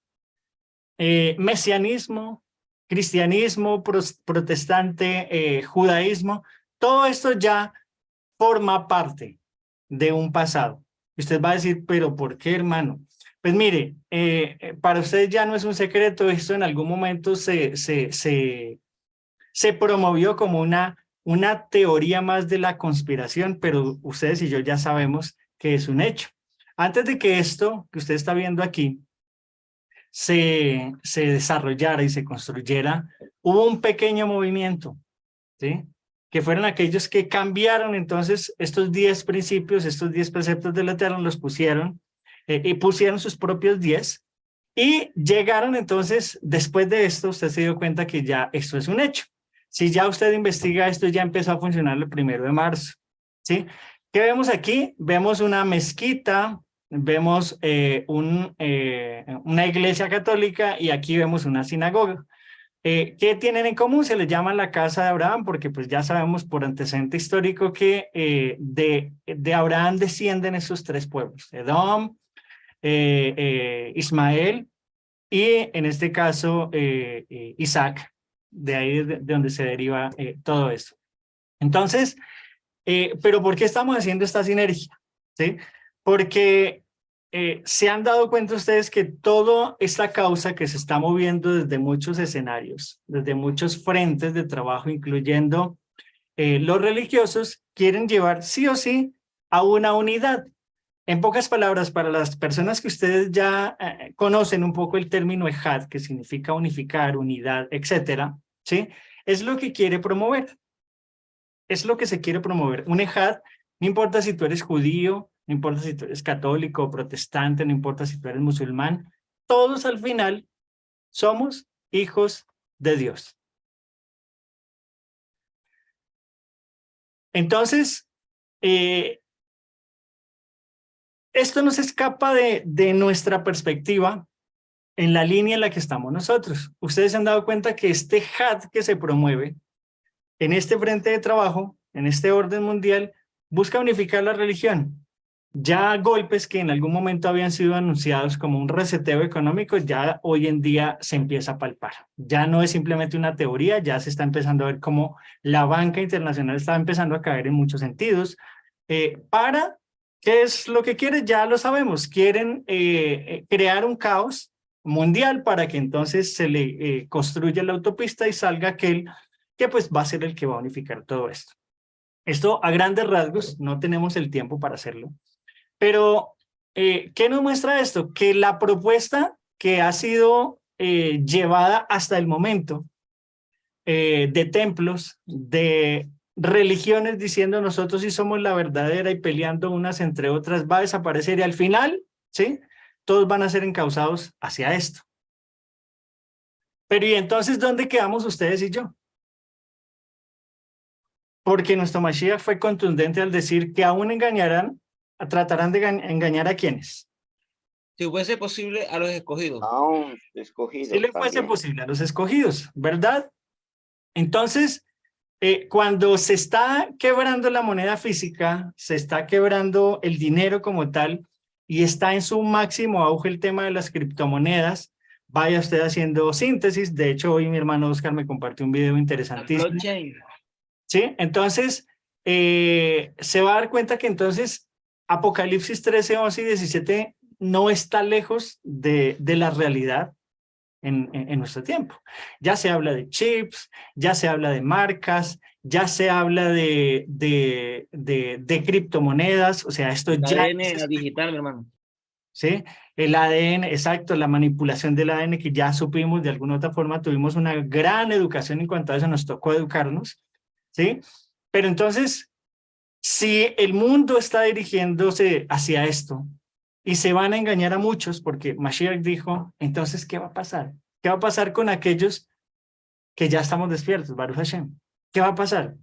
mesianismo, cristianismo, protestante, judaísmo, todo esto ya forma parte de un pasado. Usted va a decir, pero ¿por qué, hermano? Pues mire, para usted ya no es un secreto, esto en algún momento se promovió como una teoría más de la conspiración, pero ustedes y yo ya sabemos que es un hecho. Antes de que esto que usted está viendo aquí se desarrollara y se construyera, hubo un pequeño movimiento, ¿sí? Que fueron aquellos que cambiaron entonces estos 10 principios, estos 10 preceptos del Eterno, los pusieron y pusieron sus propios 10 y llegaron entonces, después de esto, usted se dio cuenta que ya esto es un hecho. Si ya usted investiga esto, ya empezó a funcionar el 1 de marzo, ¿sí? ¿Qué vemos aquí? Vemos una mezquita, vemos una iglesia católica y aquí vemos una sinagoga. ¿Qué tienen en común? Se les llama la casa de Abraham porque pues ya sabemos por antecedente histórico que de Abraham descienden esos 3 pueblos, Edom, Ismael y en este caso Isaac, de ahí de donde se deriva todo esto. Entonces, pero ¿por qué estamos haciendo esta sinergia? ¿Sí? Porque se han dado cuenta ustedes que toda esta causa que se está moviendo desde muchos escenarios, desde muchos frentes de trabajo, incluyendo los religiosos, quieren llevar sí o sí a una unidad. En pocas palabras, para las personas que ustedes ya conocen un poco el término ejad, que significa unificar, unidad, etcétera, ¿sí? Es lo que quiere promover. Es lo que se quiere promover. Un ejad, no importa si tú eres judío, no importa si tú eres católico o protestante, no importa si tú eres musulmán, todos al final somos hijos de Dios. Entonces, esto no se escapa de nuestra perspectiva en la línea en la que estamos nosotros. Ustedes se han dado cuenta que este had que se promueve en este frente de trabajo, en este orden mundial, busca unificar la religión. Ya golpes que en algún momento habían sido anunciados como un reseteo económico, ya hoy en día se empieza a palpar. Ya no es simplemente una teoría, ya se está empezando a ver cómo la banca internacional está empezando a caer en muchos sentidos. ¿Qué es lo que quieren? Ya lo sabemos. Quieren crear un caos mundial para que entonces se le construya la autopista y salga aquel que pues va a ser el que va a unificar todo esto. Esto a grandes rasgos, no tenemos el tiempo para hacerlo, pero ¿qué nos muestra esto? Que la propuesta que ha sido llevada hasta el momento de templos, de religiones diciendo nosotros sí somos la verdadera y peleando unas entre otras, va a desaparecer y al final, ¿sí? Todos van a ser encausados hacia esto. Pero ¿y entonces dónde quedamos ustedes y yo? Porque nuestro Mashiach fue contundente al decir que aún engañarán, tratarán de engañar a quienes. Si fuese posible, a los escogidos. Aún escogidos. Si le fuese también. posible a los escogidos, ¿verdad? Entonces, cuando se está quebrando la moneda física, se está quebrando el dinero como tal y está en su máximo auge el tema de las criptomonedas, vaya usted haciendo síntesis. De hecho, hoy mi hermano Oscar me compartió un video interesantísimo. Blockchain. ¿Sí? Entonces, se va a dar cuenta que entonces Apocalipsis 13, 11 y 17 no está lejos de la realidad en nuestro tiempo. Ya se habla de chips, ya se habla de marcas, ya se habla de criptomonedas, o sea, esto El ya ADN digital, mi hermano. ¿sí? El ADN, exacto, la manipulación del ADN que ya supimos de alguna otra forma, tuvimos una gran educación en cuanto a eso, nos tocó educarnos, ¿sí? Pero entonces, si el mundo está dirigiéndose hacia esto y se van a engañar a muchos, porque Mashiach dijo, entonces, ¿qué va a pasar? ¿Qué va a pasar con aquellos que ya estamos despiertos, Baruch Hashem? ¿Qué va a pasar?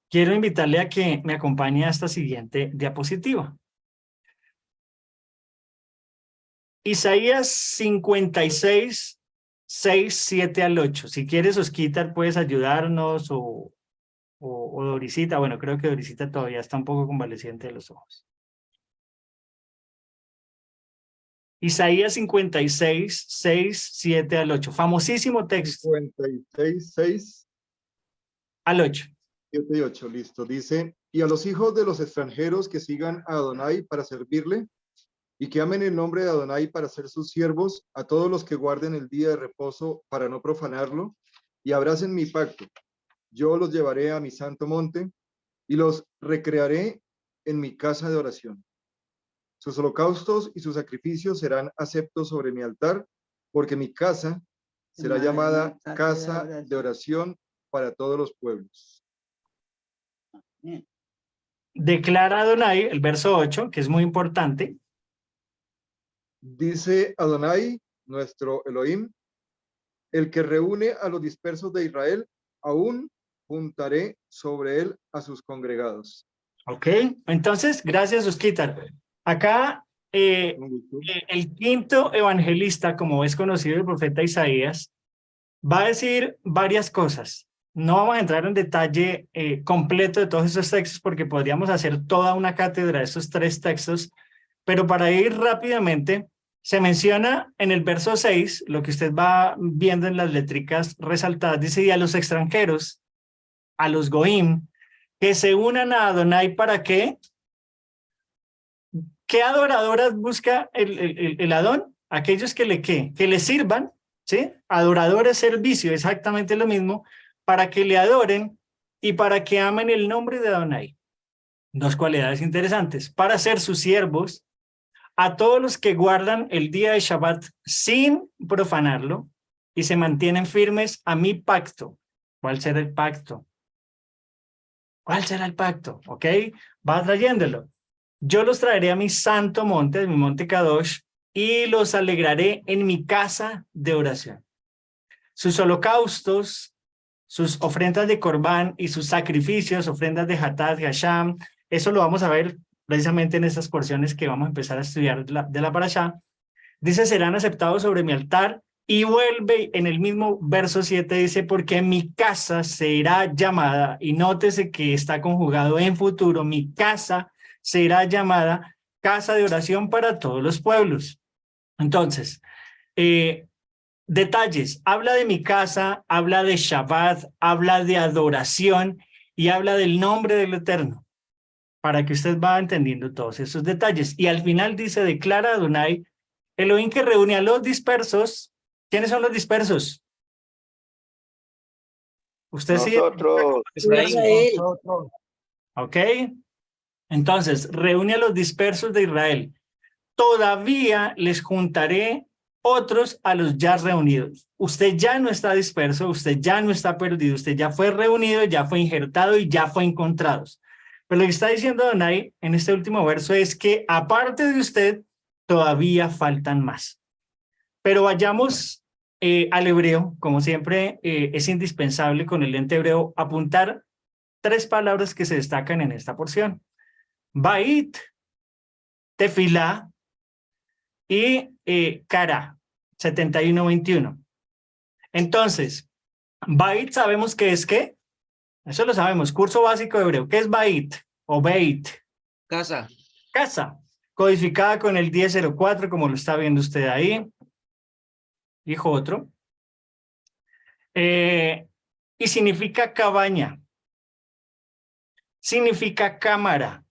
Quiero invitarle a que me acompañe a esta siguiente diapositiva. Isaías 56, 6, 7 al 8. Si quieres, Osquitar, puedes ayudarnos o Dorisita. Bueno, creo que Dorisita todavía está un poco convaleciente de los ojos. Isaías 56, 6, 7 al 8. Famosísimo texto. 56, 6, Al 8. 7 y 8, listo. Dice, y a los hijos de los extranjeros que sigan a Adonai para servirle, y que amen el nombre de Adonai para ser sus siervos, a todos los que guarden el día de reposo para no profanarlo, y abracen mi pacto. Yo los llevaré a mi santo monte, y los recrearé en mi casa de oración. Sus holocaustos y sus sacrificios serán aceptos sobre mi altar, porque mi casa será llamada casa de oración para todos los pueblos. Declara Adonai, el verso 8, que es muy importante. Dice Adonai, nuestro Elohim, el que reúne a los dispersos de Israel, aún juntaré sobre él a sus congregados. Ok, entonces, gracias, Osquitar. Acá, el quinto evangelista, como es conocido el profeta Isaías, va a decir varias cosas. No vamos a entrar en detalle completo de todos esos textos porque podríamos hacer toda una cátedra de esos 3 textos, pero para ir rápidamente, se menciona en el verso 6, lo que usted va viendo en las letricas resaltadas, dice, y a los extranjeros, a los goim, que se unan a Adonai, ¿para qué? ¿Qué adoradoras busca el Adón? Aquellos que le sirvan, ¿sí? Adoradores, servicio, exactamente lo mismo, para que le adoren y para que amen el nombre de Adonai. 2 cualidades interesantes, para ser sus siervos, a todos los que guardan el día de Shabbat sin profanarlo y se mantienen firmes a mi pacto. ¿Cuál será el pacto? ¿Cuál será el pacto? ¿Ok? Va trayéndolo. Yo los traeré a mi santo monte, mi monte Kadosh, y los alegraré en mi casa de oración. Sus holocaustos, sus ofrendas de Corbán y sus sacrificios, ofrendas de Hatat, Hasham, eso lo vamos a ver precisamente en estas porciones que vamos a empezar a estudiar de la Parashá. Dice, serán aceptados sobre mi altar, y vuelve en el mismo verso 7, dice, porque mi casa será llamada, y nótese que está conjugado en futuro, mi casa será llamada casa de oración para todos los pueblos. Entonces, detalles, habla de mi casa, habla de Shabbat, habla de adoración y habla del nombre del Eterno, para que usted va entendiendo todos esos detalles. Y al final dice, declara Adonai, Elohim que reúne a los dispersos. ¿Quiénes son los dispersos? Usted Nosotros. Israel. Ok. Entonces, reúne a los dispersos de Israel. Todavía les juntaré otros a los ya reunidos. Usted ya no está disperso, usted ya no está perdido, usted ya fue reunido, ya fue injertado y ya fue encontrado. Pero lo que está diciendo Adonai en este último verso es que aparte de usted, todavía faltan más. Pero vayamos al hebreo, como siempre es indispensable con el lente hebreo apuntar 3 palabras que se destacan en esta porción. Bait, tefilá y Kara, 71-21. Entonces, Bait sabemos que es ¿qué? Eso lo sabemos, curso básico de hebreo. ¿Qué es Bait o Beit? Casa. Casa, codificada con el 1004, como lo está viendo usted ahí. Dijo otro. Y significa cabaña. Significa cámara.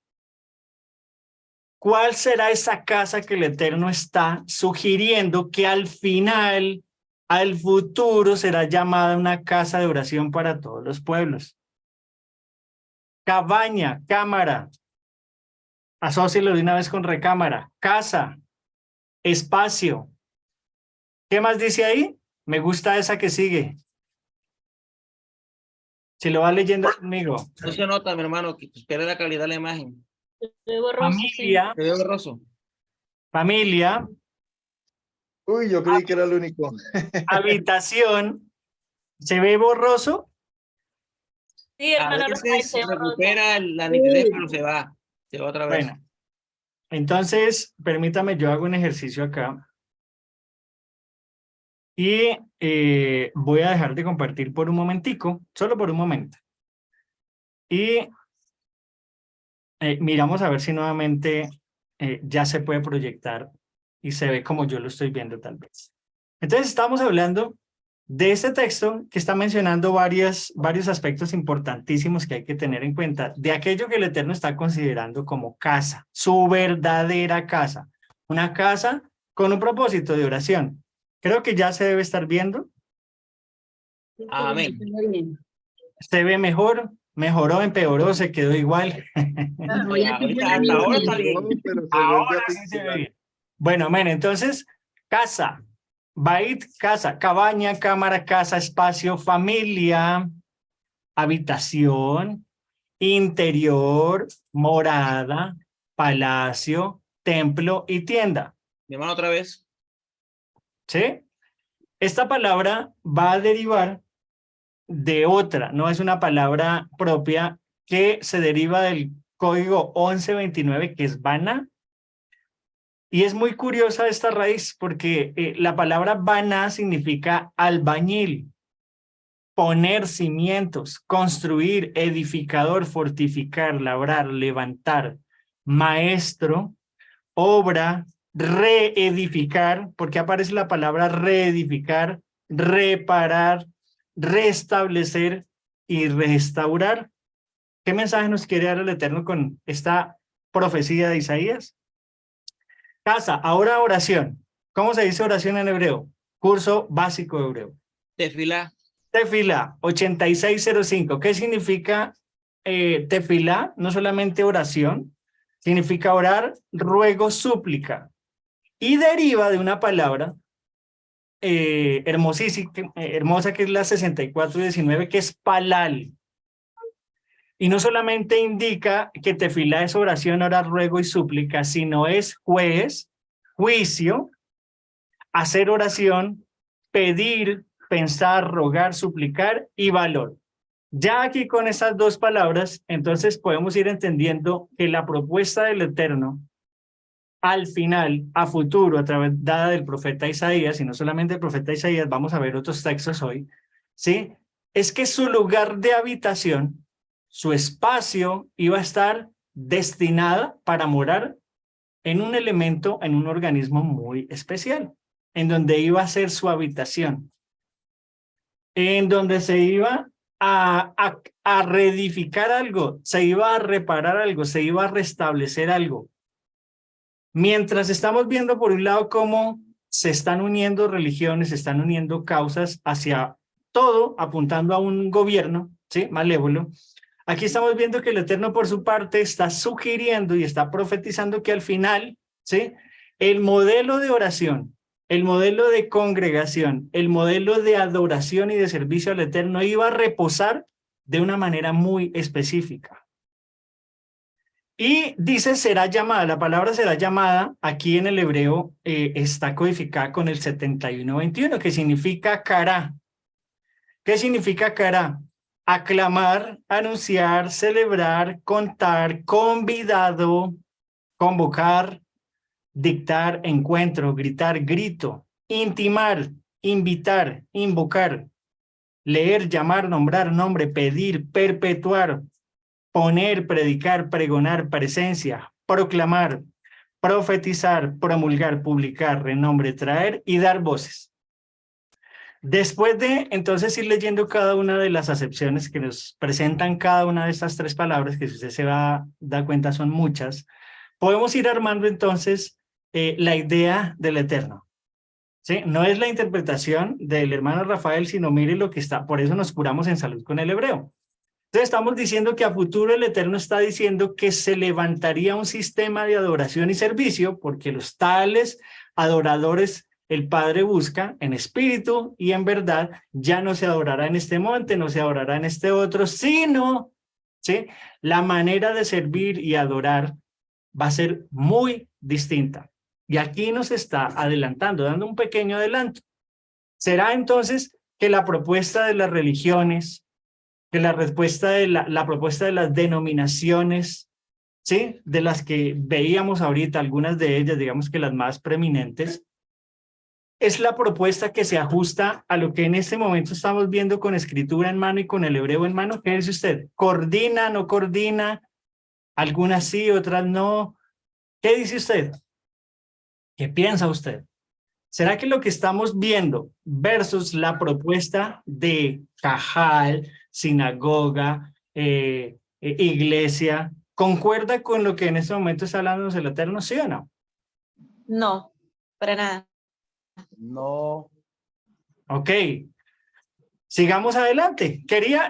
¿Cuál será esa casa que el Eterno está sugiriendo que al final, al futuro, será llamada una casa de oración para todos los pueblos? Cabaña, cámara, asócielo de una vez con recámara, casa, espacio. ¿Qué más dice ahí? Me gusta esa que sigue. Si lo va leyendo conmigo. No se nota, mi hermano, que pierde la calidad de la imagen. Se ve borroso, sí. Familia, Se ve borroso. familia, Uy, yo creí que era el único. habitación. ¿Se ve borroso? Sí, A hermano Rafael, veces se ve borroso. recupera la nitidez, pero se va otra vez. Bueno, entonces, permítame, yo hago un ejercicio acá. Y voy a dejar de compartir por un momentico, solo por un momento. Y miramos a ver si nuevamente ya se puede proyectar y se ve como yo lo estoy viendo tal vez. Entonces estamos hablando de este texto que está mencionando varios aspectos importantísimos que hay que tener en cuenta de aquello que el Eterno está considerando como casa, su verdadera casa, una casa con un propósito de oración. Creo que ya se debe estar viendo. Amén. Se ve mejor, mejoró, empeoró, se quedó igual. Ahorita, hasta ahora está bien. Pero se Ahora vuelve a sí se ve pixelar. bien. Bueno, amén. Entonces, casa, bait, casa, cabaña, cámara, casa, espacio, familia, habitación, interior, morada, palacio, templo y tienda. Mi hermano, otra vez. ¿Sí? Esta palabra va a derivar de otra, no es una palabra propia que se deriva del código 1129, que es Bana. Y es muy curiosa esta raíz porque la palabra Bana significa albañil, poner cimientos, construir, edificador, fortificar, labrar, levantar, maestro, obra, reedificar, porque aparece la palabra reedificar, reparar, restablecer y restaurar. ¿Qué mensaje nos quiere dar el Eterno con esta profecía de Isaías? Casa, ahora oración. ¿Cómo se dice oración en hebreo? Curso básico de hebreo. Tefilá. Tefilá, 8605. ¿Qué significa tefilá? No solamente oración, significa orar, ruego, súplica. Y deriva de una palabra hermosa que es la 6419, que es palal. Y no solamente indica que tefilá es oración, orar, ruego y súplica, sino es juez, juicio, hacer oración, pedir, pensar, rogar, suplicar y valor. Ya aquí con esas dos palabras, entonces podemos ir entendiendo que la propuesta del Eterno, al final, a futuro, a través dada del profeta Isaías, y no solamente el profeta Isaías, vamos a ver otros textos hoy, ¿sí? Es que su lugar de habitación, su espacio, iba a estar destinado para morar en un elemento, en un organismo muy especial, en donde iba a ser su habitación, en donde se iba a reedificar algo, se iba a reparar algo, se iba a restablecer algo. Mientras estamos viendo por un lado cómo se están uniendo religiones, se están uniendo causas hacia todo, apuntando a un gobierno, ¿sí? Malévolo. Aquí estamos viendo que el Eterno por su parte está sugiriendo y está profetizando que al final, ¿sí? El modelo de oración, el modelo de congregación, el modelo de adoración y de servicio al Eterno iba a reposar de una manera muy específica. Y dice será llamada, la palabra será llamada, aquí en el hebreo está codificada con el 7121, que significa cará. ¿Qué significa cará? Aclamar, anunciar, celebrar, contar, convidado, convocar, dictar, encuentro, gritar, grito, intimar, invitar, invocar, leer, llamar, nombrar, nombre, pedir, perpetuar, poner, predicar, pregonar, presencia, proclamar, profetizar, promulgar, publicar, renombre, traer y dar voces. Después de entonces ir leyendo cada una de las acepciones que nos presentan cada una de estas tres palabras, que si usted se va a dar cuenta son muchas, podemos ir armando entonces la idea del Eterno. ¿Sí? No es la interpretación del hermano Rafael, sino mire lo que está, por eso nos curamos en salud con el hebreo. Entonces estamos diciendo que a futuro el Eterno está diciendo que se levantaría un sistema de adoración y servicio, porque los tales adoradores el Padre busca en espíritu y en verdad. Ya no se adorará en este monte, no se adorará en este otro, sino, ¿sí?, la manera de servir y adorar va a ser muy distinta. Y aquí nos está adelantando, dando un pequeño adelanto. Será entonces que la propuesta de las religiones, que la respuesta de la propuesta de las denominaciones, ¿sí?, de las que veíamos ahorita, algunas de ellas, digamos que las más preeminentes, es la propuesta que se ajusta a lo que en este momento estamos viendo con escritura en mano y con el hebreo en mano. ¿Qué dice usted? ¿Coordina, no coordina? Algunas sí, otras no. ¿Qué dice usted? ¿Qué piensa usted? ¿Será que lo que estamos viendo versus la propuesta de Cajal, sinagoga, iglesia, concuerda con lo que en este momento está hablando el Eterno, sí o no? No, para nada. No. Ok. Sigamos adelante.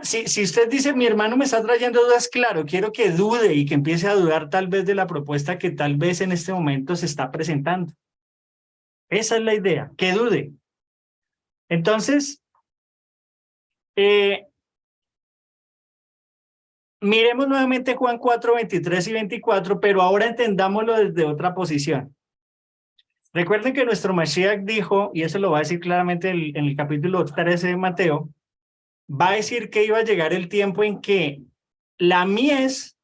Si usted dice, mi hermano me está trayendo dudas, claro, quiero que dude y que empiece a dudar tal vez de la propuesta que tal vez en este momento se está presentando. Esa es la idea, que dude. Entonces, miremos nuevamente Juan 4, 23 y 24, pero ahora entendámoslo desde otra posición. Recuerden que nuestro Mashiach dijo, y eso lo va a decir claramente en el capítulo 13 de Mateo, va a decir que iba a llegar el tiempo en que la mies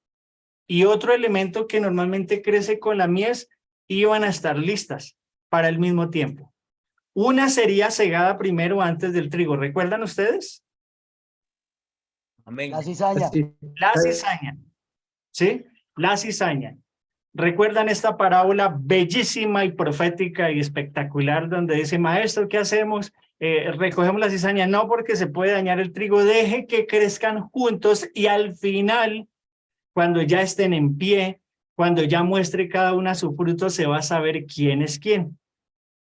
y otro elemento que normalmente crece con la mies iban a estar listas para el mismo tiempo. Una sería segada primero antes del trigo. ¿Recuerdan ustedes? Amén. La cizaña. La cizaña. ¿Sí? La cizaña. ¿Recuerdan esta parábola bellísima y profética y espectacular donde dice, maestro, ¿qué hacemos? Recogemos la cizaña. No, porque se puede dañar el trigo. Deje que crezcan juntos y al final, cuando ya estén en pie, cuando ya muestre cada una su fruto, se va a saber quién es quién.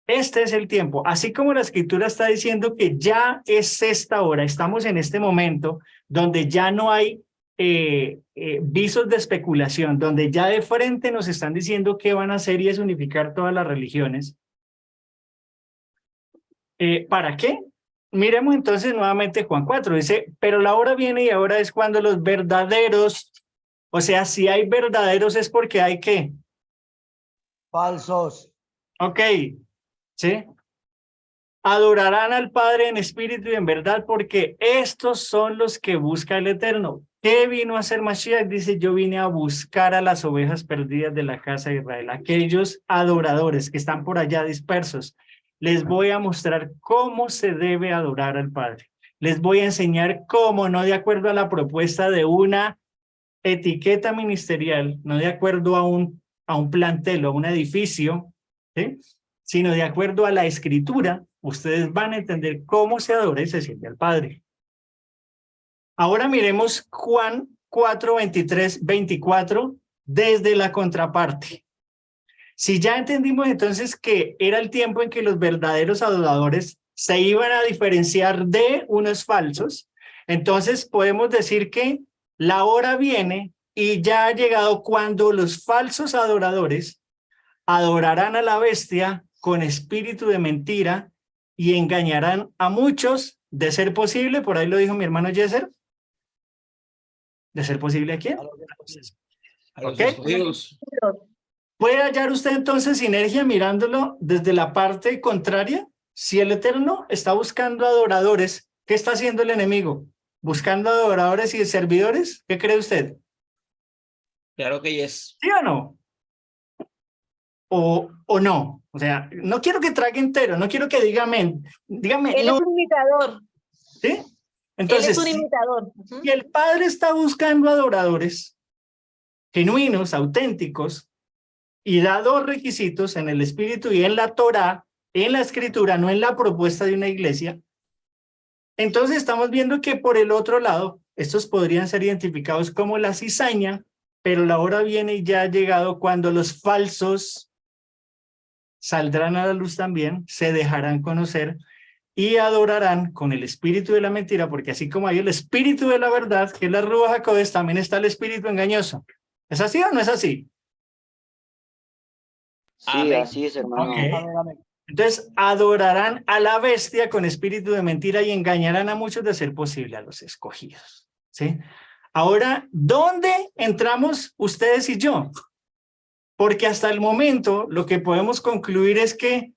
Este es el tiempo. Así como la escritura está diciendo que ya es esta hora, estamos en este momento donde ya no hay visos de especulación, donde ya de frente nos están diciendo qué van a hacer y es unificar todas las religiones. ¿Para qué? Miremos entonces nuevamente Juan 4, dice, pero la hora viene y ahora es cuando los verdaderos, o sea, si hay verdaderos es porque hay ¿qué? Falsos. Ok, ¿sí? Adorarán al Padre en espíritu y en verdad, porque estos son los que busca el Eterno. ¿Qué vino a hacer Mashiach? Dice, yo vine a buscar a las ovejas perdidas de la casa de Israel, aquellos adoradores que están por allá dispersos. Les voy a mostrar cómo se debe adorar al Padre. Les voy a enseñar cómo, no de acuerdo a la propuesta de una etiqueta ministerial, no de acuerdo a un plantel o a un edificio, ¿sí?, sino de acuerdo a la escritura, ustedes van a entender cómo se adora y se sirve al Padre. Ahora miremos Juan 4, 23, 24 desde la contraparte. Si ya entendimos entonces que era el tiempo en que los verdaderos adoradores se iban a diferenciar de unos falsos, entonces podemos decir que la hora viene y ya ha llegado cuando los falsos adoradores adorarán a la bestia con espíritu de mentira y engañarán a muchos, de ser posible, por ahí lo dijo mi hermano Yeser, de ser posible ¿a quién? A los ¿Ok? escogidos. ¿Puede hallar usted entonces sinergia mirándolo desde la parte contraria? Si el Eterno está buscando adoradores, ¿qué está haciendo el enemigo? ¿Buscando adoradores y servidores? ¿Qué cree usted? Claro que es. ¿Sí o no? ¿O no? O sea, no quiero que trague entero, no quiero que dígame Él no. es un imitador. ¿Sí? Entonces, Él es un imitador. si el Padre está buscando adoradores genuinos, auténticos, y da dos requisitos en el Espíritu y en la Torá, en la Escritura, no en la propuesta de una iglesia, entonces estamos viendo que por el otro lado, estos podrían ser identificados como la cizaña pero la hora viene y ya ha llegado cuando los falsos saldrán a la luz también, se dejarán conocer y adorarán con el espíritu de la mentira, porque así como hay el espíritu de la verdad, que es la Ruach HaKodesh, también está el espíritu engañoso. ¿Es así o no es así? Sí, Amén. así es, hermano. Ok. Amén, amén. Entonces adorarán a la bestia con espíritu de mentira y engañarán a muchos de ser posible a los escogidos. ¿Sí? Ahora, ¿dónde entramos ustedes y yo? Porque hasta el momento lo que podemos concluir es que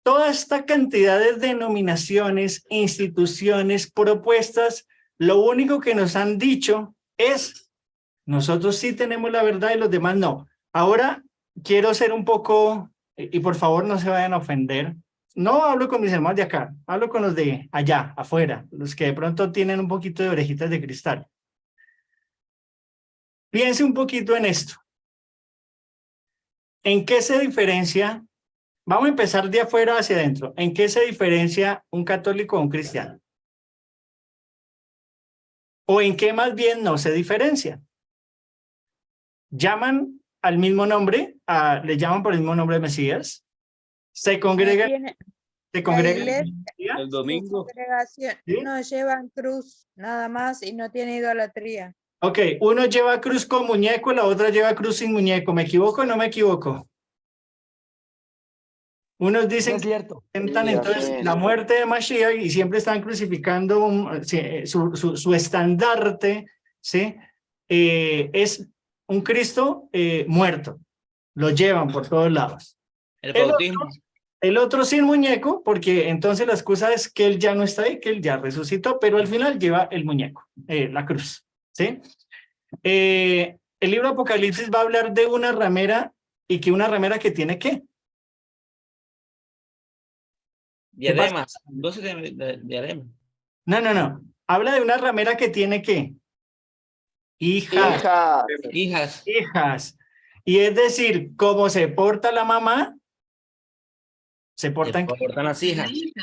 toda esta cantidad de denominaciones, instituciones, propuestas, lo único que nos han dicho es, nosotros sí tenemos la verdad y los demás no. Ahora quiero ser un poco, y por favor no se vayan a ofender, no hablo con mis hermanos de acá, hablo con los de allá, afuera, los que de pronto tienen un poquito de orejitas de cristal. Piense un poquito en esto. ¿En qué se diferencia? Vamos a empezar de afuera hacia adentro. ¿En qué se diferencia un católico a un cristiano? ¿O en qué más bien no se diferencia? ¿Llaman al mismo nombre? ¿Le llaman por el mismo nombre de Mesías? ¿Se congregan? ¿Se congregan? iglesia, El su domingo. congregación ¿Sí? no llevan cruz nada más y no tiene idolatría. Ok, uno lleva cruz con muñeco, la otra lleva cruz sin muñeco. ¿Me equivoco o no me equivoco? Unos Eso dicen es que cierto. presentan Sí, entonces así es. la muerte de Mashiach y siempre están crucificando su estandarte, ¿sí? Es un Cristo muerto. Lo llevan por todos lados. El El bautismo. El otro sin muñeco, porque entonces la excusa es que él ya no está ahí, que él ya resucitó, pero al final lleva el muñeco, la cruz, ¿sí? El libro Apocalipsis va a hablar de una ramera y que una ramera que tiene ¿qué? ¿Qué pasa? Diademas. 12 diademas. No. Habla de una ramera que tiene ¿qué? Hijas. Hija, Hijas. Hijas. Y es decir, cómo se porta la mamá, se Se portan. portan las hijas. Y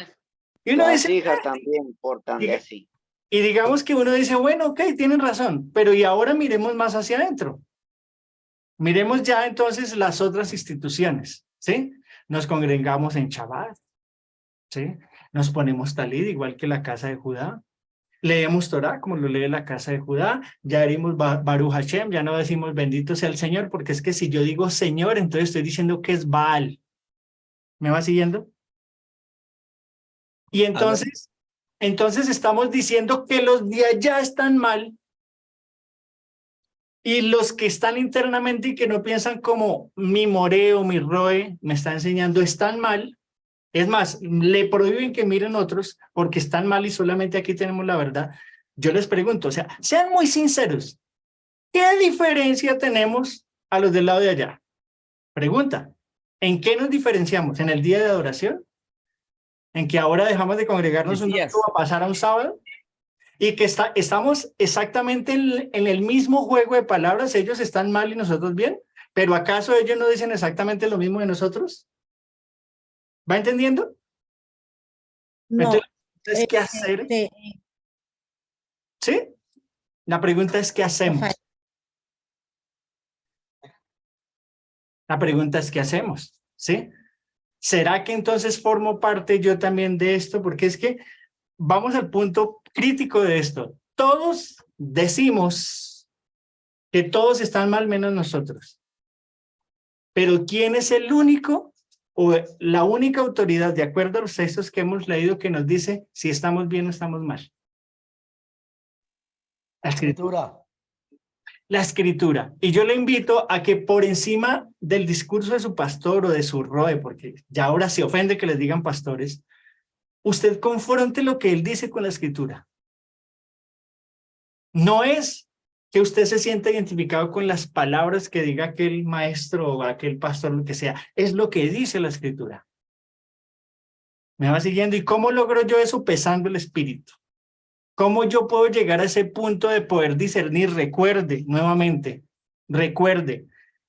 uno las dice, hijas también portan de así. y digamos que uno dice, bueno, ok, tienen razón, pero y ahora miremos más hacia adentro. Miremos ya entonces las otras instituciones, ¿sí? Nos congregamos en Shabbat, ¿sí? Nos ponemos talid, igual que la casa de Judá. Leemos Torah, como lo lee la casa de Judá. Ya harimos Baruch Hashem, ya no decimos bendito sea el Señor, porque es que si yo digo Señor, entonces estoy diciendo que es Baal. ¿Me va siguiendo? Y entonces estamos diciendo que los de allá están mal y los que están internamente y que no piensan como mi moreo, mi roe, me está enseñando, están mal. Es más, le prohíben que miren otros porque están mal y solamente aquí tenemos la verdad. Yo les pregunto, o sea, sean muy sinceros. ¿Qué diferencia tenemos a los del lado de allá? Pregunta, ¿en qué nos diferenciamos? ¿En el día de adoración? ¿En que ahora dejamos de congregarnos un domingo a pasar a un sábado? Y que estamos exactamente en el mismo juego de palabras, ellos están mal y nosotros bien, pero ¿acaso ellos no dicen exactamente lo mismo de nosotros? ¿Va entendiendo? No. Entonces, ¿qué hacer? ¿Sí? La pregunta es ¿qué hacemos? La pregunta es ¿qué hacemos? ¿Sí? ¿Será que entonces formo parte yo también de esto? Porque es que vamos al punto crítico de esto. Todos decimos que todos están mal menos nosotros. Pero ¿quién es el único o la única autoridad, de acuerdo a los textos que hemos leído, que nos dice si estamos bien o estamos mal? La escritura. La escritura. Y yo le invito a que por encima del discurso de su pastor o de su roe, porque ya ahora se ofende que les digan pastores, usted confronte lo que él dice con la escritura. No es que usted se sienta identificado con las palabras que diga aquel maestro o aquel pastor, lo que sea. Es lo que dice la escritura. ¿Me va siguiendo? ¿Y cómo logro yo eso? Pesando el espíritu. ¿Cómo yo puedo llegar a ese punto de poder discernir? Recuerde, nuevamente, recuerde,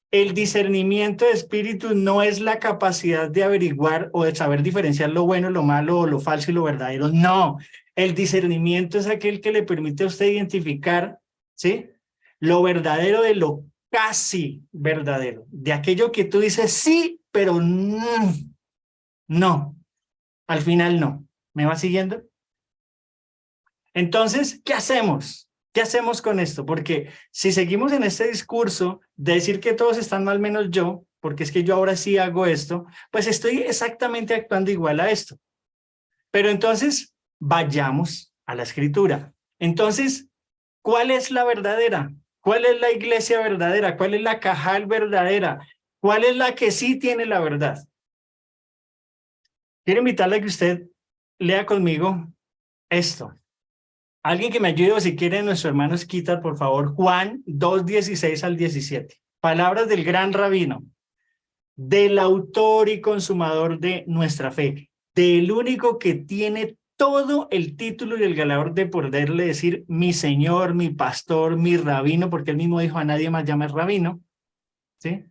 el discernimiento de espíritu no es la capacidad de averiguar o de saber diferenciar lo bueno, lo malo, o lo falso y lo verdadero. No, el discernimiento es aquel que le permite a usted identificar, ¿sí?, lo verdadero de lo casi verdadero, de aquello que tú dices sí, pero no, al final no. ¿Me va siguiendo? Entonces, ¿qué hacemos? ¿Qué hacemos con esto? Porque si seguimos en este discurso de decir que todos están mal menos yo, porque es que yo ahora sí hago esto, pues estoy exactamente actuando igual a esto. Pero entonces, vayamos a la escritura. Entonces, ¿cuál es la verdadera? ¿Cuál es la iglesia verdadera? ¿Cuál es la cajal verdadera? ¿Cuál es la que sí tiene la verdad? Quiero invitarle a que usted lea conmigo esto. Alguien que me ayude, o si quiere, nuestro hermano Esquitar, por favor, Juan 2:16 al 17. Palabras del gran rabino, del autor y consumador de nuestra fe, del único que tiene todo el título y el galardón de poderle decir mi señor, mi pastor, mi rabino, porque él mismo dijo a nadie más llama rabino, ¿sí?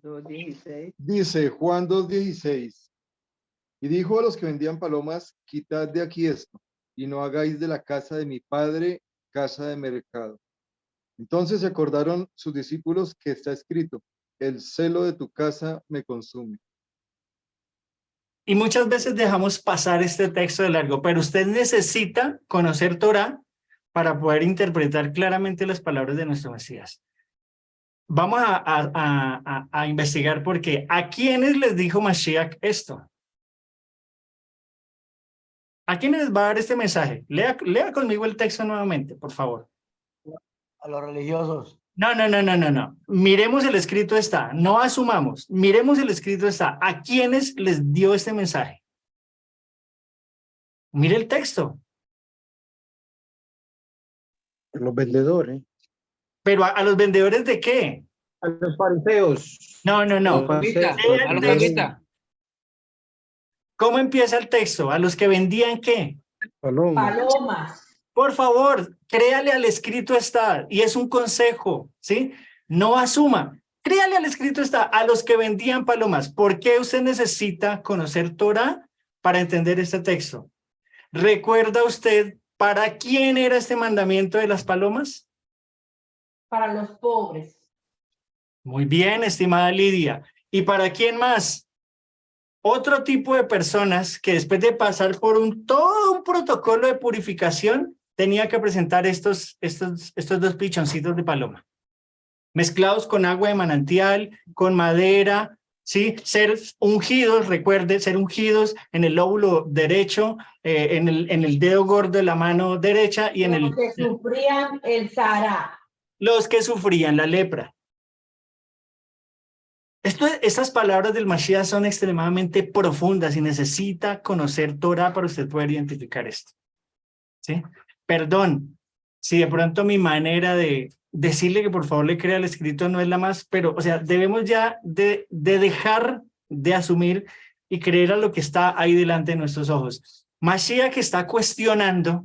2:16. Dice Juan 2:16, y dijo a los que vendían palomas, quitad de aquí esto, y no hagáis de la casa de mi padre casa de mercado. Entonces se acordaron sus discípulos que está escrito, el celo de tu casa me consume. Y muchas veces dejamos pasar este texto de largo, pero usted necesita conocer Torah para poder interpretar claramente las palabras de nuestro Mesías. Vamos a investigar por qué. ¿A quiénes les dijo Mashiach esto? ¿A quiénes les va a dar este mensaje? Lea conmigo el texto nuevamente, por favor. A los religiosos. No. Miremos el escrito está. No asumamos. Miremos el escrito está. ¿A quiénes les dio este mensaje? Mire el texto. Los vendedores. ¿Pero a los vendedores de qué? A los fariseos. No. A los cambistas. ¿Cómo empieza el texto? ¿A los que vendían qué? Palomas. Por favor, créale al escrito está. Y es un consejo, ¿sí? No asuma. Créale al escrito está. A los que vendían palomas. ¿Por qué usted necesita conocer Torah para entender este texto? ¿Recuerda usted para quién era este mandamiento de las palomas? Para los pobres. Muy bien, estimada Lidia. ¿Y para quién más? Otro tipo de personas que después de pasar por todo un protocolo de purificación, tenía que presentar estos dos pichoncitos de paloma, mezclados con agua de manantial, con madera, ¿sí? Ser ungidos, recuerde, ser ungidos en el lóbulo derecho, en el dedo gordo de la mano derecha y en Los que sufrían el Sahara. Los que sufrían la lepra. Estas palabras del Mashiach son extremadamente profundas y necesita conocer Torah para usted poder identificar esto. ¿Sí? Perdón, si de pronto mi manera de decirle que por favor le crea el escrito no es la más, pero, o sea, debemos ya de dejar de asumir y creer a lo que está ahí delante de nuestros ojos. Mashiach está cuestionando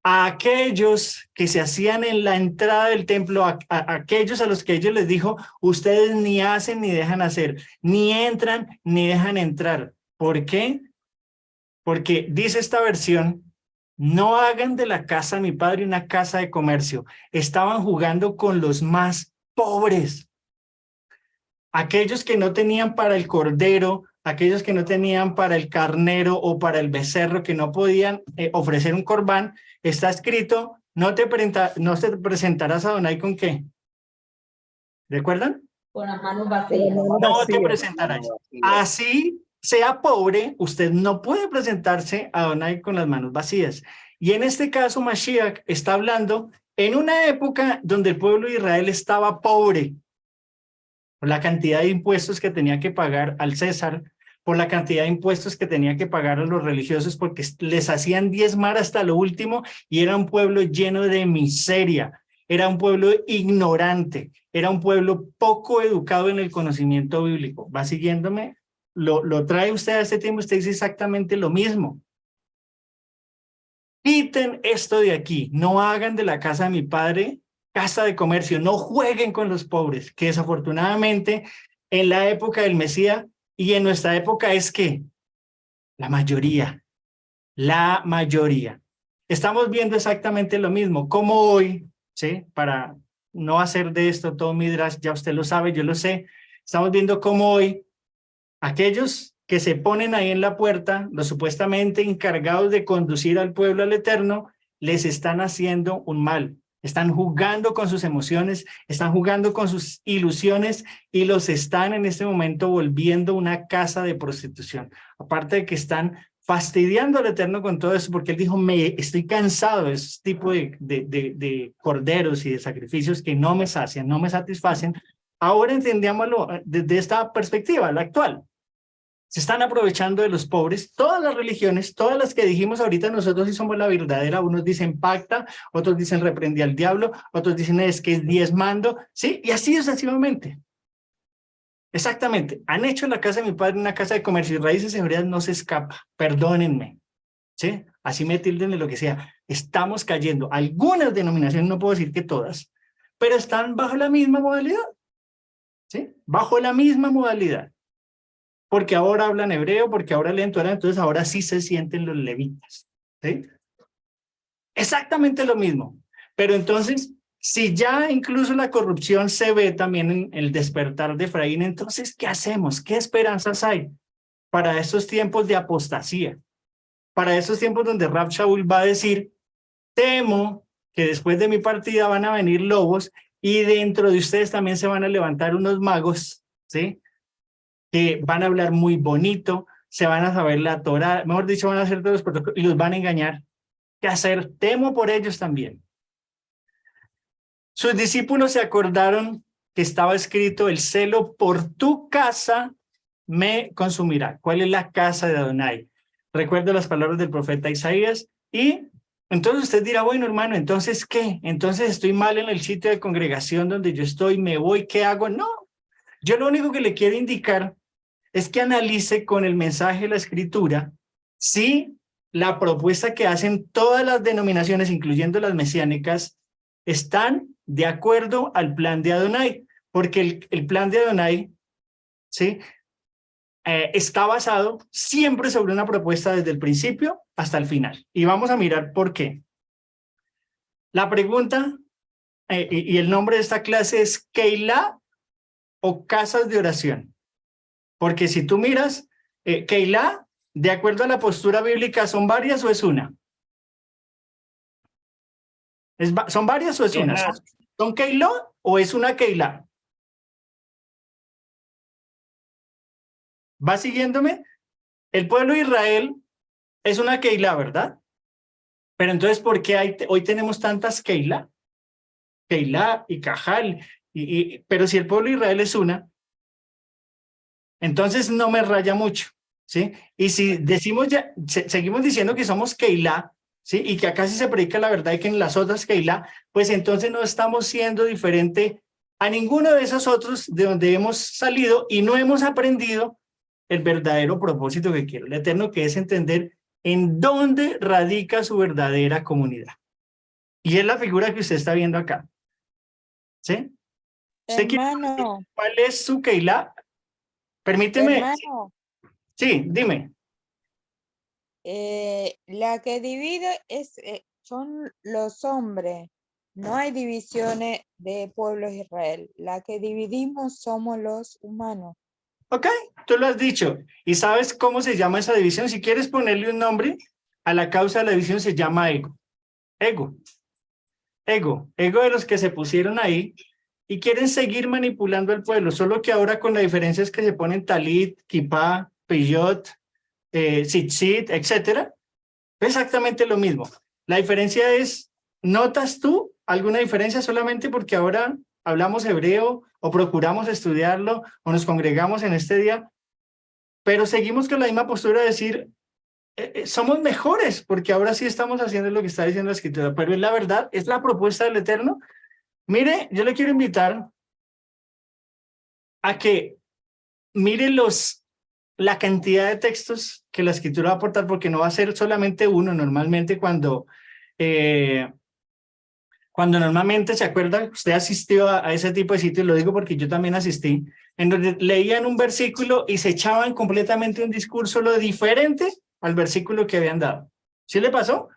a aquellos que se hacían en la entrada del templo, a aquellos a los que ellos les dijo, ustedes ni hacen ni dejan hacer, ni entran ni dejan entrar. ¿Por qué? Porque dice esta versión, no hagan de la casa de mi padre una casa de comercio. Estaban jugando con los más pobres. Aquellos que no tenían para el cordero, aquellos que no tenían para el carnero o para el becerro, que no podían ofrecer un corbán, está escrito, no te presentarás a Adonai con qué. ¿Recuerdan? Con las manos vacías. No te presentarás. Así sea pobre, usted no puede presentarse a Adonai con las manos vacías. Y en este caso, Mashiach está hablando en una época donde el pueblo de Israel estaba pobre, por la cantidad de impuestos que tenía que pagar al César, por la cantidad de impuestos que tenía que pagar a los religiosos, porque les hacían diezmar hasta lo último, y era un pueblo lleno de miseria, era un pueblo ignorante, era un pueblo poco educado en el conocimiento bíblico. ¿Va siguiéndome? Lo trae usted a este tiempo, usted dice exactamente lo mismo. Quiten esto de aquí, no hagan de la casa de mi padre casa de comercio, no jueguen con los pobres, que desafortunadamente en la época del Mesías y en nuestra época es que la mayoría. Estamos viendo exactamente lo mismo, como hoy ¿sí? Para no hacer de esto todo midrash, ya usted lo sabe, yo lo sé. Estamos viendo cómo hoy aquellos que se ponen ahí en la puerta, los supuestamente encargados de conducir al pueblo al Eterno, les están haciendo un mal. Están jugando con sus emociones, están jugando con sus ilusiones y los están en este momento volviendo una casa de prostitución. Aparte de que están fastidiando al Eterno con todo eso, porque él dijo, estoy cansado de ese tipo de corderos y de sacrificios que no me sacian, no me satisfacen. Ahora entendámoslo desde esta perspectiva, la actual. Se están aprovechando de los pobres, todas las religiones, todas las que dijimos ahorita, nosotros sí somos la verdadera, unos dicen pacta, otros dicen reprende al diablo, otros dicen es que es diezmando, ¿sí? Y así sucesivamente. Exactamente, han hecho la casa de mi padre una casa de comercio y raíces hebreas no se escapa, perdónenme, ¿sí? Así me tilden de lo que sea, estamos cayendo, algunas denominaciones, no puedo decir que todas, pero están bajo la misma modalidad, ¿sí? Bajo la misma modalidad. Porque ahora hablan hebreo, porque ahora leen Torah, entonces ahora sí se sienten los levitas, ¿sí? Exactamente lo mismo. Pero entonces, si ya incluso la corrupción se ve también en el despertar de Efraín, entonces, ¿qué hacemos? ¿Qué esperanzas hay para estos tiempos de apostasía? Para esos tiempos donde Rab Shaul va a decir, temo que después de mi partida van a venir lobos y dentro de ustedes también se van a levantar unos magos, ¿sí? Que van a hablar muy bonito, se van a saber la Torah, mejor dicho, van a hacer todos los protocolos y los van a engañar. ¿Qué hacer? Temo por ellos también. Sus discípulos se acordaron que estaba escrito, el celo por tu casa me consumirá. ¿Cuál es la casa de Adonai? Recuerdo las palabras del profeta Isaías y entonces usted dirá, bueno, hermano, ¿entonces qué? Entonces estoy mal en el sitio de congregación donde yo estoy, me voy, ¿qué hago? No. Yo lo único que le quiero indicar es que analice con el mensaje de la Escritura si la propuesta que hacen todas las denominaciones, incluyendo las mesiánicas, están de acuerdo al plan de Adonai, porque el plan de Adonai, ¿sí? Está basado siempre sobre una propuesta desde el principio hasta el final. Y vamos a mirar por qué. La pregunta y el nombre de esta clase es Keilah o casas de oración. Porque si tú miras, Keilah, de acuerdo a la postura bíblica, ¿son varias o es una? ¿Son varias o es una? ¿Son Keilah o es una Keilah? ¿Va siguiéndome? El pueblo de Israel es una Keilah, ¿verdad? Pero entonces, ¿por qué hoy tenemos tantas Keilah? Keilah y Cajal. Pero si el pueblo de Israel es una, entonces no me raya mucho, ¿sí? Y si decimos ya, seguimos diciendo que somos Keilah, ¿sí? Y que acá sí se predica la verdad y que en las otras Keilah, pues entonces no estamos siendo diferente a ninguno de esos otros de donde hemos salido y no hemos aprendido el verdadero propósito que quiere el Eterno, que es entender en dónde radica su verdadera comunidad. Y es la figura que usted está viendo acá, ¿sí? ¿Usted Hermano, cuál es su Keilah? Permíteme. hermano, Sí, dime. la que divide son los hombres. No hay divisiones de pueblos de Israel. La que dividimos somos los humanos. Ok, tú lo has dicho. ¿Y sabes cómo se llama esa división? Si quieres ponerle un nombre a la causa de la división, se llama ego. Ego de los que se pusieron ahí y quieren seguir manipulando al pueblo, solo que ahora con la diferencia es que se ponen talit, kipá, peyot, tzitzit, etcétera. Exactamente lo mismo. La diferencia es, ¿notas tú alguna diferencia solamente porque ahora hablamos hebreo o procuramos estudiarlo o nos congregamos en este día? Pero seguimos con la misma postura de decir, somos mejores porque ahora sí estamos haciendo lo que está diciendo la Escritura, pero es la verdad, es la propuesta del Eterno. Mire, yo le quiero invitar a que mire la cantidad de textos que la Escritura va a aportar, porque no va a ser solamente uno. Normalmente cuando normalmente, ¿se acuerda? Usted asistió a ese tipo de sitios, lo digo porque yo también asistí, en donde leían un versículo y se echaban completamente un discurso lo diferente al versículo que habían dado. ¿Sí le pasó?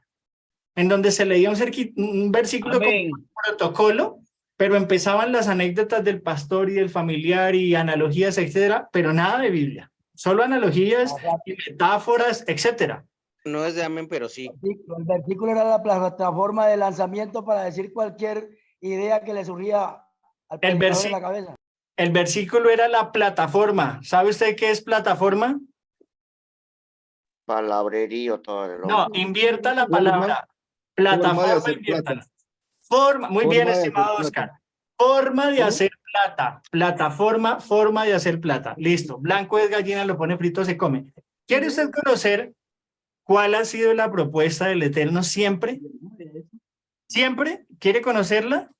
en donde se leía un versículo como Amén. un protocolo, pero empezaban las anécdotas del pastor y del familiar y analogías, etcétera, pero nada de Biblia, solo analogías y metáforas, etcétera. No es de amén, pero sí. El versículo era la plataforma de lanzamiento para decir cualquier idea que le surgía al predicador en la cabeza. El versículo era la plataforma. ¿Sabe usted qué es plataforma? Palabrerío todo el No, invierta la palabra. Plataforma, de hacer inviértala. plata. Muy bien, Forma de estimado hacer Oscar. plata. Forma de ¿Cómo? hacer plata. Plataforma, forma de hacer plata. Listo. Blanco es gallina, lo pone frito, se come. ¿Quiere usted conocer cuál ha sido la propuesta del Eterno siempre? ¿Siempre? ¿Quiere conocerla?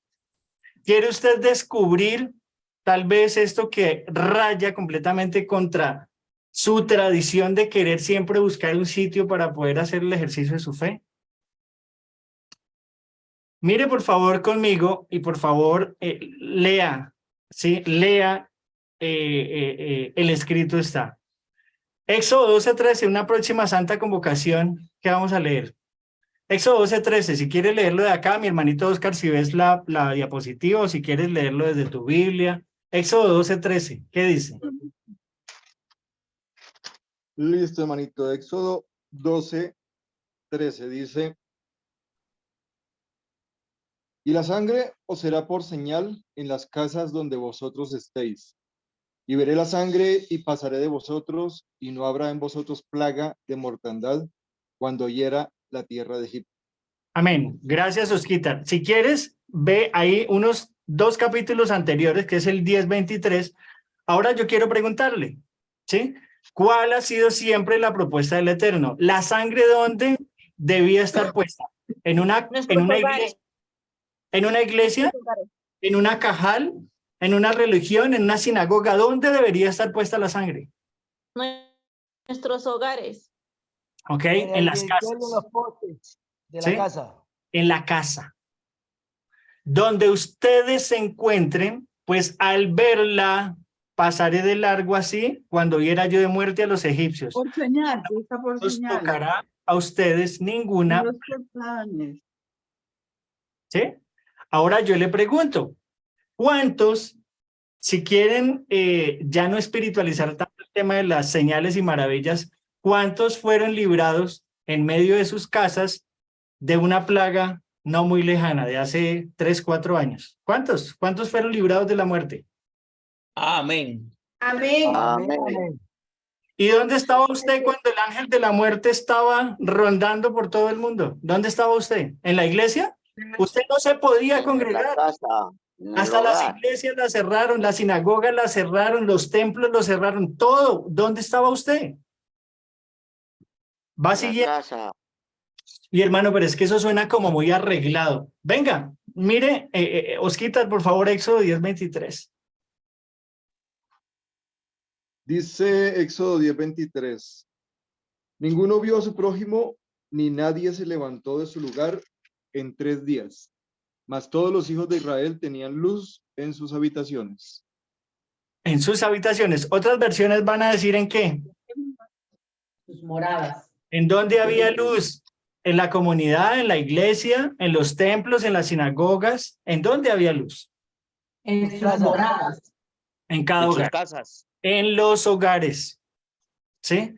¿Quiere usted descubrir tal vez esto que raya completamente contra su tradición de querer siempre buscar un sitio para poder hacer el ejercicio de su fe? Mire por favor conmigo y por favor lea, ¿sí? Lea el escrito está. Éxodo 12:13, una próxima santa convocación que vamos a leer. Éxodo 12:13, si quieres leerlo de acá, mi hermanito Oscar, si ves la diapositiva o si quieres leerlo desde tu Biblia. Éxodo 12:13, ¿qué dice? Listo, hermanito. Éxodo 12:13 dice: y la sangre os será por señal en las casas donde vosotros estéis. Y veré la sangre y pasaré de vosotros, y no habrá en vosotros plaga de mortandad cuando hiera la tierra de Egipto. Amén. Gracias, Osquitar. Si quieres, ve ahí unos 2 capítulos anteriores, que es el 10:23. Ahora yo quiero preguntarle, ¿sí? ¿Cuál ha sido siempre la propuesta del Eterno? ¿La sangre dónde debía estar puesta? ¿En una iglesia? ¿En una iglesia? ¿En una cajal? ¿En una religión? ¿En una sinagoga? ¿Dónde debería estar puesta la sangre? Nuestros hogares. Ok, en las casas. De los postes de ¿Sí? la casa. En la casa. Donde ustedes se encuentren, pues al verla, pasaré de largo así, cuando viera yo de muerte a los egipcios. Por señal, está por No os señal. tocará a ustedes ninguna. Los planes. ¿Sí? Ahora yo le pregunto, ¿cuántos, si quieren ya no espiritualizar tanto el tema de las señales y maravillas, cuántos fueron librados en medio de sus casas de una plaga no muy lejana, de hace 3, 4 años? ¿Cuántos? ¿Cuántos fueron librados de la muerte? Amén. Amén. Amén. ¿Y dónde estaba usted cuando el ángel de la muerte estaba rondando por todo el mundo? ¿Dónde estaba usted? ¿En la iglesia? Usted no se podía En la congregar. casa, en el Hasta las hogar. iglesias las cerraron, las sinagogas las cerraron, los templos los cerraron, todo. ¿Dónde estaba usted? Va En la siguiendo. casa. Y hermano, pero es que eso suena como muy arreglado. Venga, mire, Osquitar, por favor, Éxodo 10:23. Dice Éxodo 10:23: ninguno vio a su prójimo, ni nadie se levantó de su lugar en 3 días. Mas todos los hijos de Israel tenían luz en sus habitaciones. En sus habitaciones. Otras versiones van a decir en qué. Sus moradas. ¿En dónde había luz? ¿En la comunidad, en la iglesia, en los templos, en las sinagogas? ¿En dónde había luz? En sus moradas. En cada En sus hogar. casas. En los hogares. ¿Sí?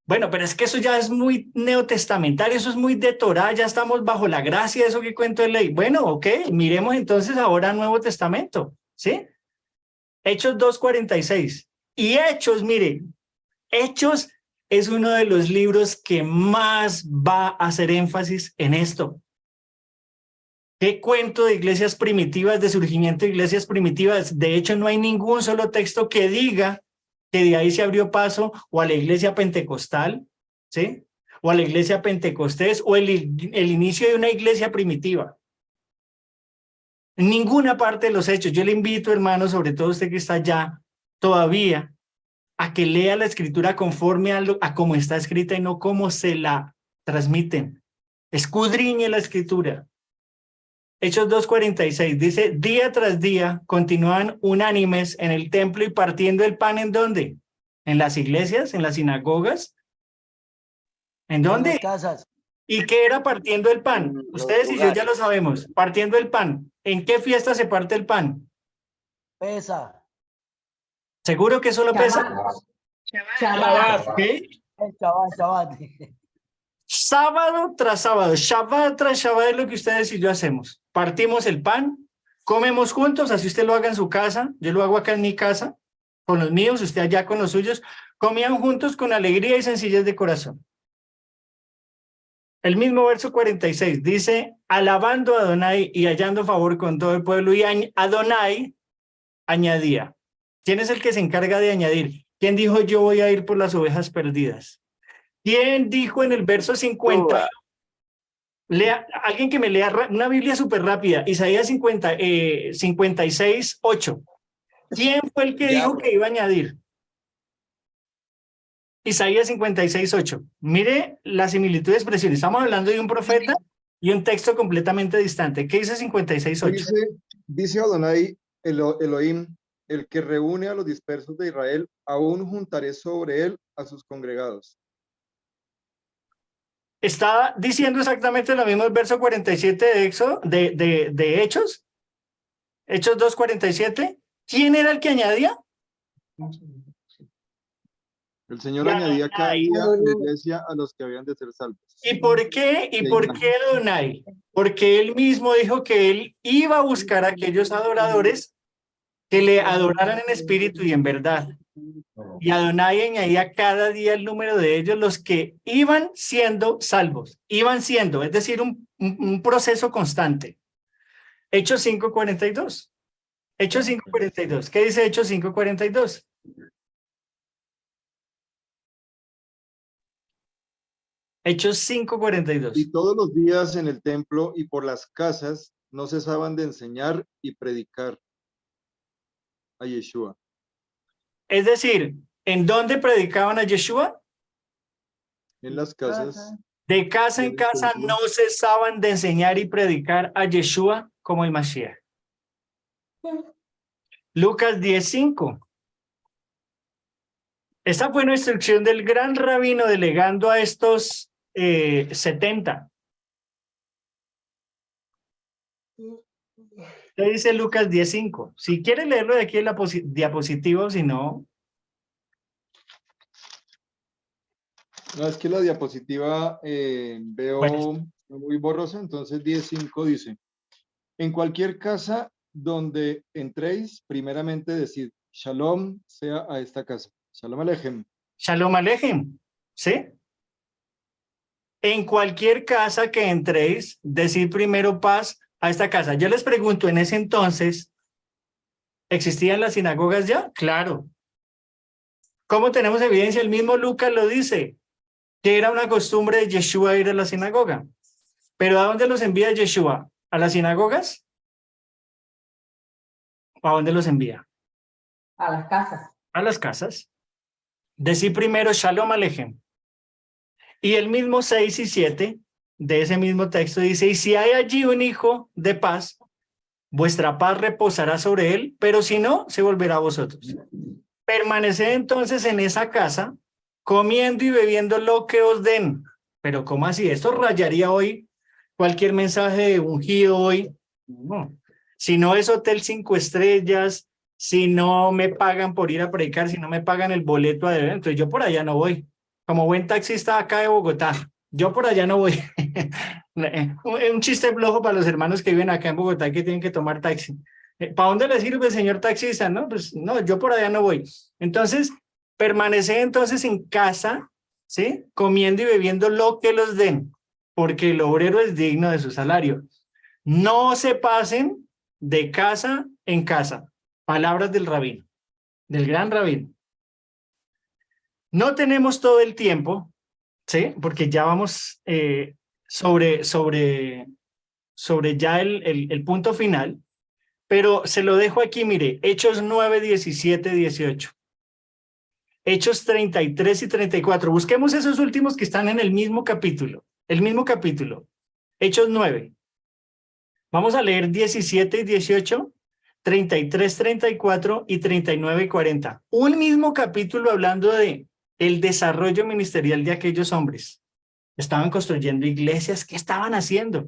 Bueno, pero es que eso ya es muy neotestamentario, eso es muy de Torá, ya estamos bajo la gracia de eso que cuento de ley. Bueno, ok, miremos entonces ahora Nuevo Testamento, ¿sí? Hechos 2:46. Y Hechos, mire, Hechos es uno de los libros que más va a hacer énfasis en esto. ¿Qué cuento de iglesias primitivas, de surgimiento de iglesias primitivas? De hecho, no hay ningún solo texto que diga que de ahí se abrió paso o a la iglesia pentecostal, ¿sí? O a la iglesia pentecostés o el inicio de una iglesia primitiva. En ninguna parte de los hechos. Yo le invito, hermano, sobre todo usted que está allá todavía, a que lea la escritura conforme a cómo está escrita y no cómo se la transmiten. Escudriñe la escritura. Hechos 2:46 dice, día tras día continúan unánimes en el templo y partiendo el pan, ¿en dónde? ¿En las iglesias? ¿En las sinagogas? ¿En dónde? En las casas. ¿Y qué era partiendo el pan? Los Ustedes y yo ya lugares. lo sabemos. Partiendo el pan. ¿En qué fiesta se parte el pan? Pesa. ¿Seguro que solo pesa? Shabbat. ¿Qué? Shabbat. Sábado tras sábado, Shabbat tras Shabbat es lo que ustedes y yo hacemos. Partimos el pan, comemos juntos, así usted lo haga en su casa, yo lo hago acá en mi casa, con los míos, usted allá con los suyos, comían juntos con alegría y sencillez de corazón. El mismo verso 46 dice, alabando a Adonai y hallando favor con todo el pueblo, y Adonai añadía. ¿Quién es el que se encarga de añadir? ¿Quién dijo yo voy a ir por las ovejas perdidas? ¿Quién dijo en el verso 50? Alguien que me lea una Biblia súper rápida, Isaías 56, 8. ¿Quién fue el que dijo que iba a añadir? Isaías 56, 8. Mire la similitud de expresión. Estamos hablando de un profeta y un texto completamente distante. ¿Qué dice 56, 8? Dice Adonai Elohim, el que reúne a los dispersos de Israel, aún juntaré sobre él a sus congregados. Está diciendo exactamente lo mismo el verso 47 de Éxodo, de Hechos. Hechos 2:47. ¿Quién era el que añadía? El Señor añadía cada día a la iglesia a los que habían de ser salvos. ¿Y por qué? ¿Y por qué Adonai? Porque él mismo dijo que él iba a buscar a aquellos adoradores que le adoraran en espíritu y en verdad. Y Adonai añadía cada día el número de ellos, los que iban siendo salvos. Iban siendo, es decir, un proceso constante. Hechos 5:42. Hechos 5:42. ¿Qué dice Hechos 5:42? Hechos 5:42. Y todos los días en el templo y por las casas no cesaban de enseñar y predicar a Yeshua. Es decir, ¿en dónde predicaban a Yeshua? En las casas. De casa en casa no cesaban de enseñar y predicar a Yeshua como el Mashiach. Lucas 10:5. Esta fue una instrucción del gran rabino delegando a estos 70. ¿Qué dice Lucas 10:5? Si quiere leerlo de aquí en la diapositiva, o si no. No, es que la diapositiva veo muy borrosa, entonces 10:5 dice, en cualquier casa donde entréis, primeramente decid, Shalom sea a esta casa. Shalom Alejem. Shalom Alejem, ¿sí? En cualquier casa que entréis, decid primero paz a esta casa. Yo les pregunto, en ese entonces, ¿existían las sinagogas ya? Claro. ¿Cómo tenemos evidencia? El mismo Lucas lo dice, que era una costumbre de Yeshua ir a la sinagoga. ¿Pero a dónde los envía Yeshua? ¿A las sinagogas? ¿A dónde los envía? A las casas. A las casas. Decid primero Shalom Alejem. Y el mismo 6 y 7 de ese mismo texto dice, y si hay allí un hijo de paz, vuestra paz reposará sobre él, pero si no, se volverá a vosotros. Permaneced entonces en esa casa, comiendo y bebiendo lo que os den. Pero ¿cómo así? Esto rayaría hoy cualquier mensaje de ungido hoy. No. Si no es hotel 5 estrellas, si no me pagan por ir a predicar, si no me pagan el boleto a deber, entonces yo por allá no voy. Como buen taxista acá de Bogotá, yo por allá no voy. Un chiste flojo para los hermanos que viven acá en Bogotá que tienen que tomar taxi. ¿Para dónde le sirve, señor taxista? No, pues no, yo por allá no voy. Entonces, permanece entonces en casa, ¿sí? Comiendo y bebiendo lo que los den, porque el obrero es digno de su salario. No se pasen de casa en casa. Palabras del rabino, del gran rabino. No tenemos todo el tiempo, ¿sí? Porque ya vamos sobre ya el punto final, pero se lo dejo aquí, mire, Hechos 9, 17, 18. Hechos 33 y 34. Busquemos esos últimos que están en el mismo capítulo. Hechos 9. Vamos a leer 17 y 18, 33, 34 y 39 y 40. Un mismo capítulo hablando de el desarrollo ministerial de aquellos hombres. estaban construyendo iglesias. ¿Qué estaban haciendo?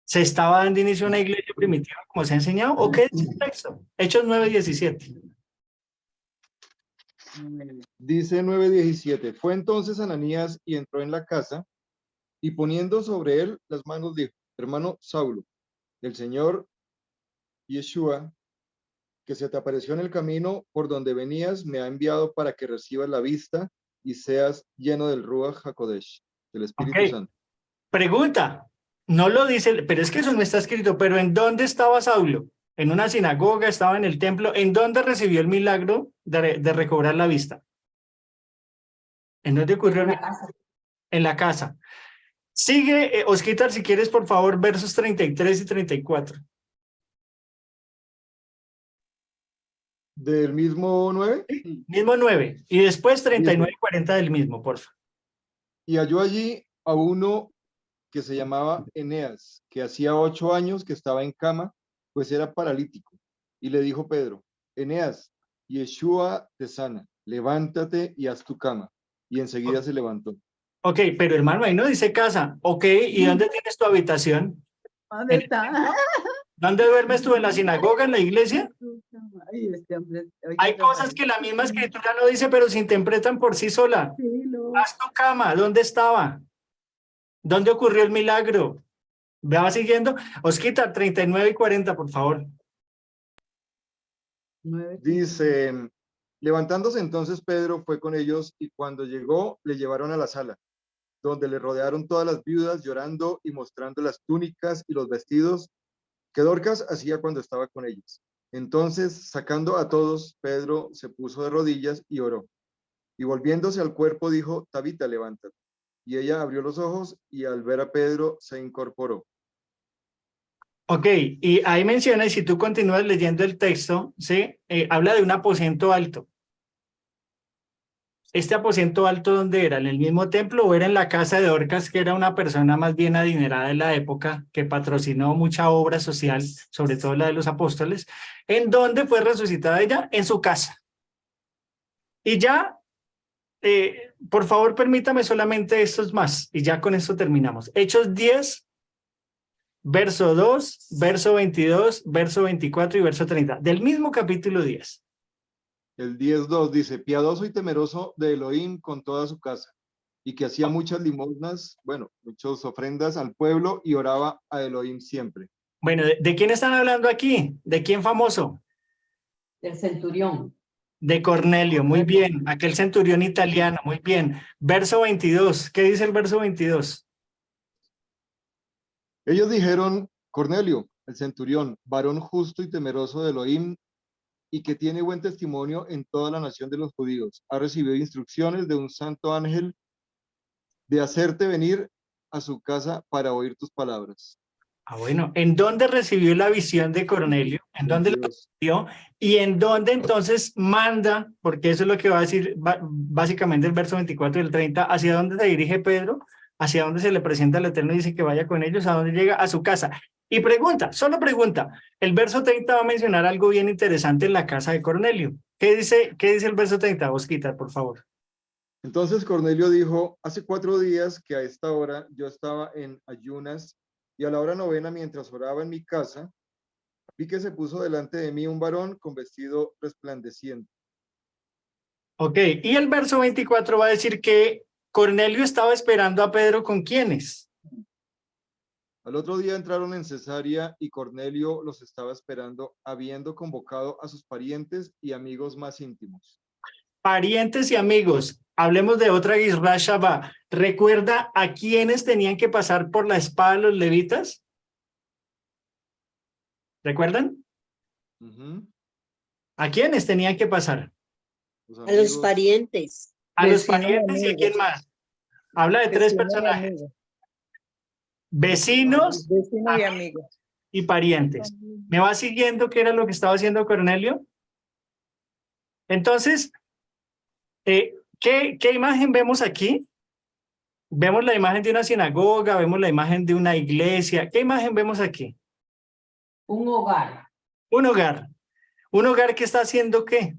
¿Se estaba dando inicio a una iglesia primitiva como se ha enseñado? ¿O qué dice el texto? Hechos 9:17. Dice 9:17. Fue entonces Ananías y entró en la casa y poniendo sobre él las manos dijo, hermano Saulo, el Señor Yeshua, que se te apareció en el camino por donde venías, me ha enviado para que recibas la vista y seas lleno del Ruach HaKodesh, del Espíritu Ok. Santo. Pregunta, no lo dice, pero es que eso no está escrito, pero ¿en dónde estaba Saulo? ¿En una sinagoga? ¿Estaba en el templo? ¿En dónde recibió el milagro de recobrar la vista? ¿En dónde ocurrió? En la casa. En la casa. Sigue, Osquitar, si quieres, por favor, versos 33 y 34. ¿Del mismo 9? Mismo 9. Y después 39 y 40 del mismo, por favor. Y halló allí a uno que se llamaba Eneas, que hacía 8 años que estaba en cama, pues era paralítico. Y le dijo Pedro, Eneas, Yeshua te sana, levántate y haz tu cama. Y enseguida se levantó. Ok, pero hermano, ahí no dice casa. Ok, ¿y dónde tienes tu habitación? ¿Dónde está? ¿Dónde duermes tú? ¿En la sinagoga, en la iglesia? Ay, este hombre, oye, Hay cosas que la misma escritura no dice, pero se interpretan por sí sola. Sí, lo- Haz tu cama. ¿Dónde estaba? ¿Dónde ocurrió el milagro? ¿Va siguiendo? Osquita, 39 y 40, por favor. 9. Dice, levantándose entonces Pedro fue con ellos y cuando llegó le llevaron a la sala, donde le rodearon todas las viudas llorando y mostrando las túnicas y los vestidos que Dorcas hacía cuando estaba con ellos. Entonces, sacando a todos, Pedro se puso de rodillas y oró. Y volviéndose al cuerpo dijo, Tabita, levántate. Y ella abrió los ojos y al ver a Pedro se incorporó. Ok, y ahí menciona, y si tú continúas leyendo el texto, ¿sí? Habla de un aposento alto. ¿Este aposento alto dónde era? ¿En el mismo templo o era en la casa de Dorcas, que era una persona más bien adinerada de la época, que patrocinó mucha obra social, sobre todo la de los apóstoles? ¿En dónde fue resucitada ella? En su casa. Y ya, por favor, permítame solamente estos más, y ya con esto terminamos. Hechos 10, verso 2, verso 22, verso 24 y verso 30, del mismo capítulo 10. El 10:2 dice, piadoso y temeroso de Elohim con toda su casa, y que hacía muchas limosnas, bueno, muchas ofrendas al pueblo y oraba a Elohim siempre. Bueno, ¿de quién están hablando aquí? ¿De quién famoso? Del centurión. De Cornelio, muy bien. Aquel centurión italiano, muy bien. Verso 22, ¿qué dice el verso 22? Ellos dijeron, Cornelio, el centurión, varón justo y temeroso de Elohim, y que tiene buen testimonio en toda la nación de los judíos, ha recibido instrucciones de un santo ángel de hacerte venir a su casa para oír tus palabras. Ah, bueno, ¿en dónde recibió la visión de Cornelio? ¿En dónde la 22. recibió? Y en dónde entonces manda, porque eso es lo que va a decir básicamente el verso 24 y el 30, ¿hacia dónde se dirige Pedro? ¿Hacia dónde se le presenta al Eterno y dice que vaya con ellos? ¿A dónde llega? A su casa. Y pregunta, solo pregunta, el verso 30 va a mencionar algo bien interesante en la casa de Cornelio. ¿Qué dice el verso 30? Osquita, por favor. Entonces Cornelio dijo, hace 4 días que a esta hora yo estaba en ayunas y a la hora novena mientras oraba en mi casa, vi que se puso delante de mí un varón con vestido resplandeciente. Ok, y el verso 24 va a decir que Cornelio estaba esperando a Pedro ¿con quiénes? Al otro día entraron en Cesarea y Cornelio los estaba esperando, habiendo convocado a sus parientes y amigos más íntimos. Parientes y amigos, hablemos de otra Gisra Shabá. ¿Recuerda a quiénes tenían que pasar por la espada los levitas? ¿Recuerdan? Ujú. ¿A quiénes tenían que pasar? Los A los amigos, parientes. A los Vecinos y parientes y a quién amigos. más. Habla de 3 Vecinos y personajes. amigos. Vecinos Vecinos y amigos. y parientes. ¿Me va siguiendo qué era lo que estaba haciendo Cornelio? Entonces, ¿qué imagen vemos aquí? Vemos la imagen de una sinagoga, vemos la imagen de una iglesia. ¿Qué imagen vemos aquí? Un hogar. Un hogar. ¿Un hogar que está haciendo qué?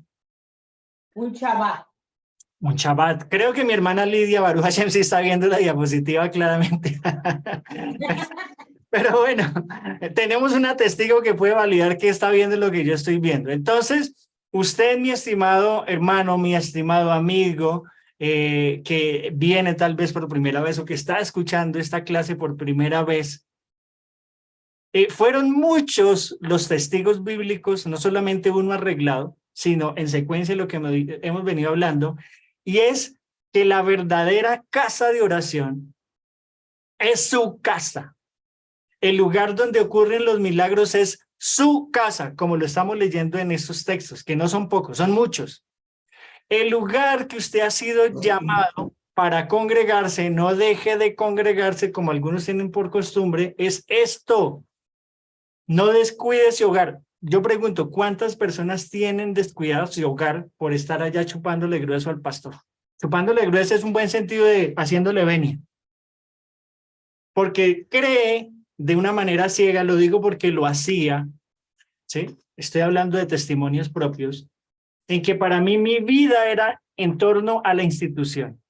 Un Shabbat. Un Shabbat. Creo que mi hermana Lidia Baruch Hashem sí está viendo la diapositiva claramente. Pero bueno, tenemos una testigo que puede validar que está viendo lo que yo estoy viendo. Entonces, usted, mi estimado hermano, mi estimado amigo, que viene tal vez por primera vez o que está escuchando esta clase por primera vez, fueron muchos los testigos bíblicos, no solamente uno arreglado, sino en secuencia lo que hemos venido hablando, y es que la verdadera casa de oración es su casa. El lugar donde ocurren los milagros es su casa, como lo estamos leyendo en estos textos, que no son pocos, son muchos. El lugar que usted ha sido llamado para congregarse, no deje de congregarse como algunos tienen por costumbre, es esto. No descuide su hogar. Yo pregunto, ¿cuántas personas tienen descuidado su hogar por estar allá chupándole grueso al pastor? Chupándole grueso es un buen sentido de haciéndole venia. Porque cree de una manera ciega, lo digo porque lo hacía, ¿sí? Estoy hablando de testimonios propios, en que para mí mi vida era en torno a la institución.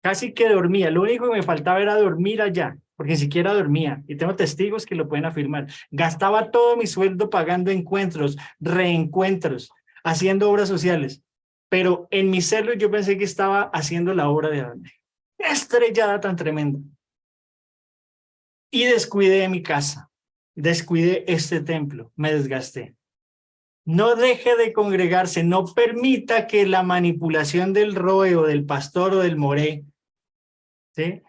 Casi que dormía, lo único que me faltaba era dormir allá, porque ni siquiera dormía, y tengo testigos que lo pueden afirmar. Gastaba todo mi sueldo pagando encuentros, reencuentros, haciendo obras sociales, pero en mi celo yo pensé que estaba haciendo la obra de Adonai. ¡Qué estrellada tan tremenda! Y descuidé mi casa, descuidé este templo, me desgasté. No deje de congregarse, no permita que la manipulación del roe o del pastor o del moré, ¿sí?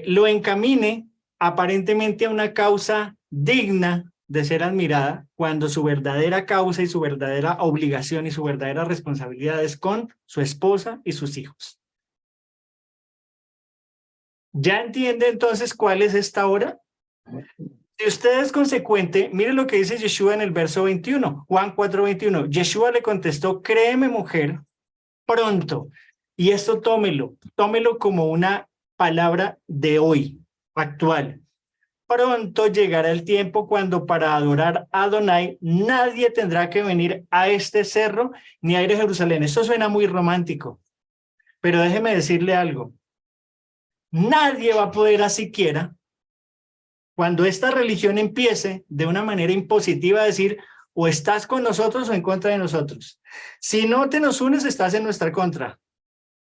Lo encamine aparentemente a una causa digna de ser admirada, cuando su verdadera causa y su verdadera obligación y su verdadera responsabilidad es con su esposa y sus hijos. ¿Ya entiende entonces cuál es esta hora? Si usted es consecuente, mire lo que dice Yeshua en el verso 21, Juan 4:21. Yeshua le contestó, créeme mujer, pronto. Y esto tómelo como una palabra de hoy, actual. Pronto llegará el tiempo cuando para adorar a Adonai nadie tendrá que venir a este cerro ni a ir a Jerusalén. Esto suena muy romántico, pero déjeme decirle algo. Nadie va a poder así siquiera, cuando esta religión empiece de una manera impositiva a decir o estás con nosotros o en contra de nosotros. Si no te nos unes, estás en nuestra contra.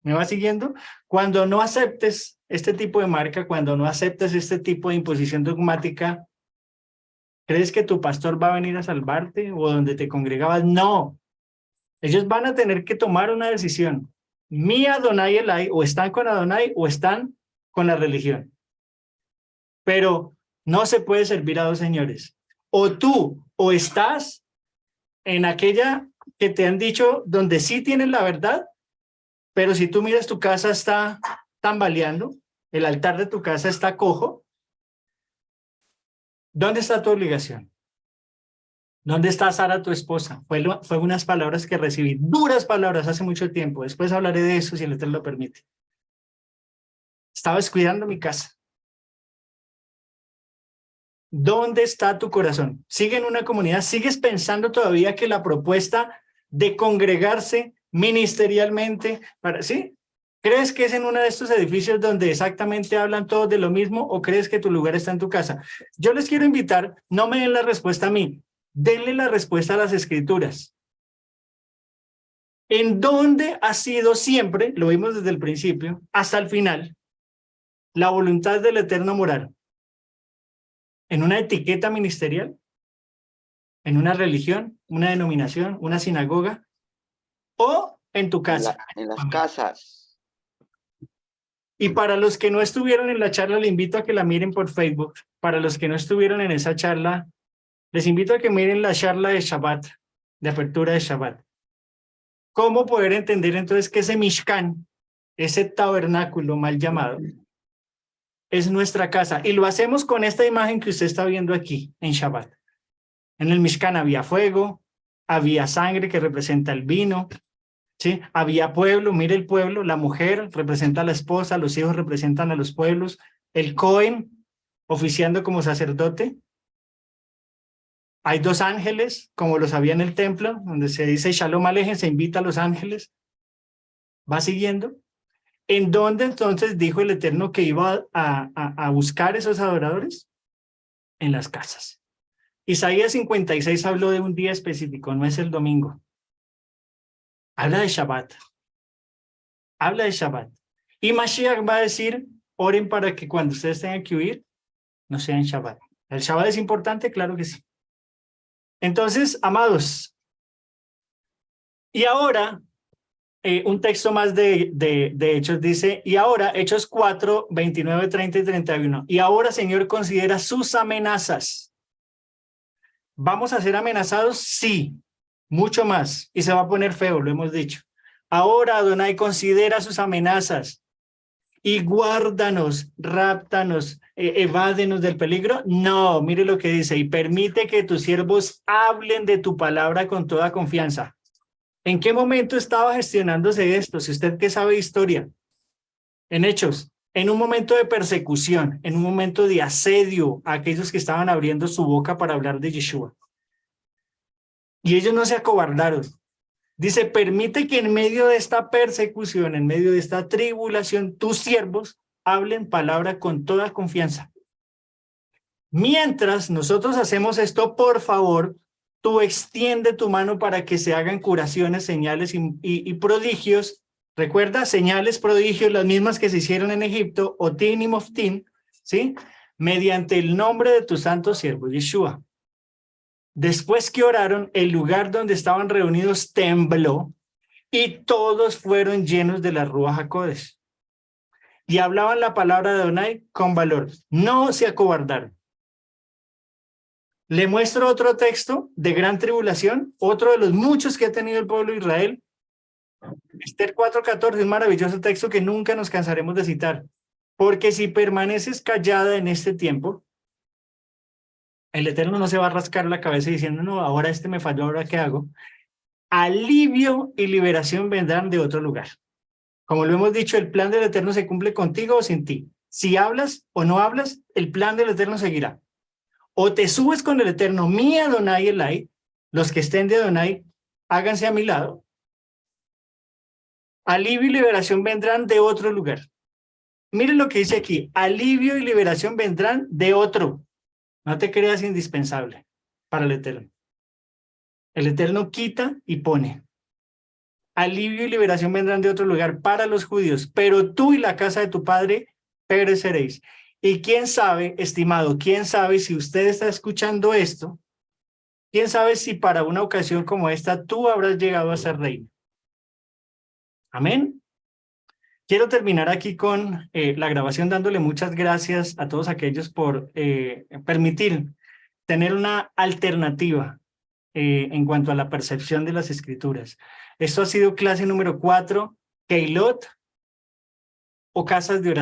¿Me va siguiendo? Cuando no aceptes este tipo de marca, cuando no aceptes este tipo de imposición dogmática, ¿crees que tu pastor va a venir a salvarte o donde te congregabas? No. Ellos van a tener que tomar una decisión. Mi Adonai Elai, o están con Adonai o están con la religión. Pero no se puede servir a dos señores. O tú, o estás en aquella que te han dicho donde sí tienes la verdad, pero si tú miras tu casa está tambaleando, el altar de tu casa está cojo, ¿dónde está tu obligación? ¿Dónde está Sara, tu esposa? Fue unas palabras que recibí, duras palabras hace mucho tiempo. Después hablaré de eso si el Eterno lo permite. Estaba descuidando mi casa. ¿Dónde está tu corazón? ¿Sigue en una comunidad? ¿Sigues pensando todavía que la propuesta de congregarse ministerialmente, ¿sí? ¿Crees que es en uno de estos edificios donde exactamente hablan todos de lo mismo o crees que tu lugar está en tu casa? Yo les quiero invitar, no me den la respuesta a mí, denle la respuesta a las Escrituras. ¿En dónde ha sido siempre, lo vimos desde el principio, hasta el final, la voluntad del Eterno morar? ¿En una etiqueta ministerial? ¿En una religión? ¿Una denominación? ¿Una sinagoga? ¿O en tu casa? En las casas. Y para los que no estuvieron en la charla, les invito a que la miren por Facebook. Para los que no estuvieron en esa charla, les invito a que miren la charla de Shabbat, de apertura de Shabbat. ¿Cómo poder entender entonces que ese Mishkan, ese tabernáculo mal llamado, es nuestra casa? Y lo hacemos con esta imagen que usted está viendo aquí en Shabbat. En el Mishkan había fuego, había sangre que representa el vino, ¿sí? Había pueblo, mire el pueblo, la mujer representa a la esposa, los hijos representan a los pueblos, el Cohen oficiando como sacerdote. Hay dos ángeles, como los había en el templo, donde se dice Shalom Alejem, se invita a los ángeles. ¿Va siguiendo? ¿En dónde entonces dijo el Eterno que iba a buscar esos adoradores? En las casas. Isaías 56 habló de un día específico, no es el domingo. Habla de Shabbat. Habla de Shabbat. Y Mashiach va a decir, oren para que cuando ustedes tengan que huir, no sea en Shabbat. ¿El Shabbat es importante? Claro que sí. Entonces, amados, y ahora, un texto más de Hechos dice, y ahora, Hechos 4, 29, 30 y 31. Y ahora, Señor, considera sus amenazas. ¿Vamos a ser amenazados? Sí, mucho más. Y se va a poner feo, lo hemos dicho. Ahora, Adonai, considera sus amenazas y guárdanos, ráptanos, evádenos del peligro. No, mire lo que dice, y permite que tus siervos hablen de tu palabra con toda confianza. ¿En qué momento estaba gestionándose esto? Si usted que sabe historia, en Hechos, en un momento de persecución, en un momento de asedio a aquellos que estaban abriendo su boca para hablar de Yeshua. Y ellos no se acobardaron. Dice, permite que en medio de esta persecución, en medio de esta tribulación, tus siervos hablen palabra con toda confianza. Mientras nosotros hacemos esto, por favor, tú extiende tu mano para que se hagan curaciones, señales y prodigios. Recuerda, señales, prodigios, las mismas que se hicieron en Egipto, Otin y Moftin, ¿sí? Mediante el nombre de tu santo siervo, Yeshua. Después que oraron, el lugar donde estaban reunidos tembló y todos fueron llenos de la Ruach HaKodesh. Y hablaban la palabra de Adonai con valor. No se acobardaron. Le muestro otro texto de gran tribulación, otro de los muchos que ha tenido el pueblo de Israel. Esther 4:14, un maravilloso texto que nunca nos cansaremos de citar. Porque si permaneces callada en este tiempo, el Eterno no se va a rascar la cabeza diciendo, no, ahora este me falló, ¿ahora qué hago? Alivio y liberación vendrán de otro lugar. Como lo hemos dicho, el plan del Eterno se cumple contigo o sin ti. Si hablas o no hablas, el plan del Eterno seguirá. O te subes con el Eterno, mi Adonai Elai, los que estén de Adonai, háganse a mi lado. Alivio y liberación vendrán de otro lugar. Miren lo que dice aquí, alivio y liberación vendrán de otro. No te creas indispensable para el Eterno. El Eterno quita y pone. Alivio y liberación vendrán de otro lugar para los judíos, pero tú y la casa de tu padre pereceréis. Y quién sabe, estimado, quién sabe si usted está escuchando esto, quién sabe si para una ocasión como esta tú habrás llegado a ser rey. Amén. Quiero terminar aquí con la grabación dándole muchas gracias a todos aquellos por permitir tener una alternativa en cuanto a la percepción de las escrituras. Esto ha sido clase número 4, Keilot o casas de oración.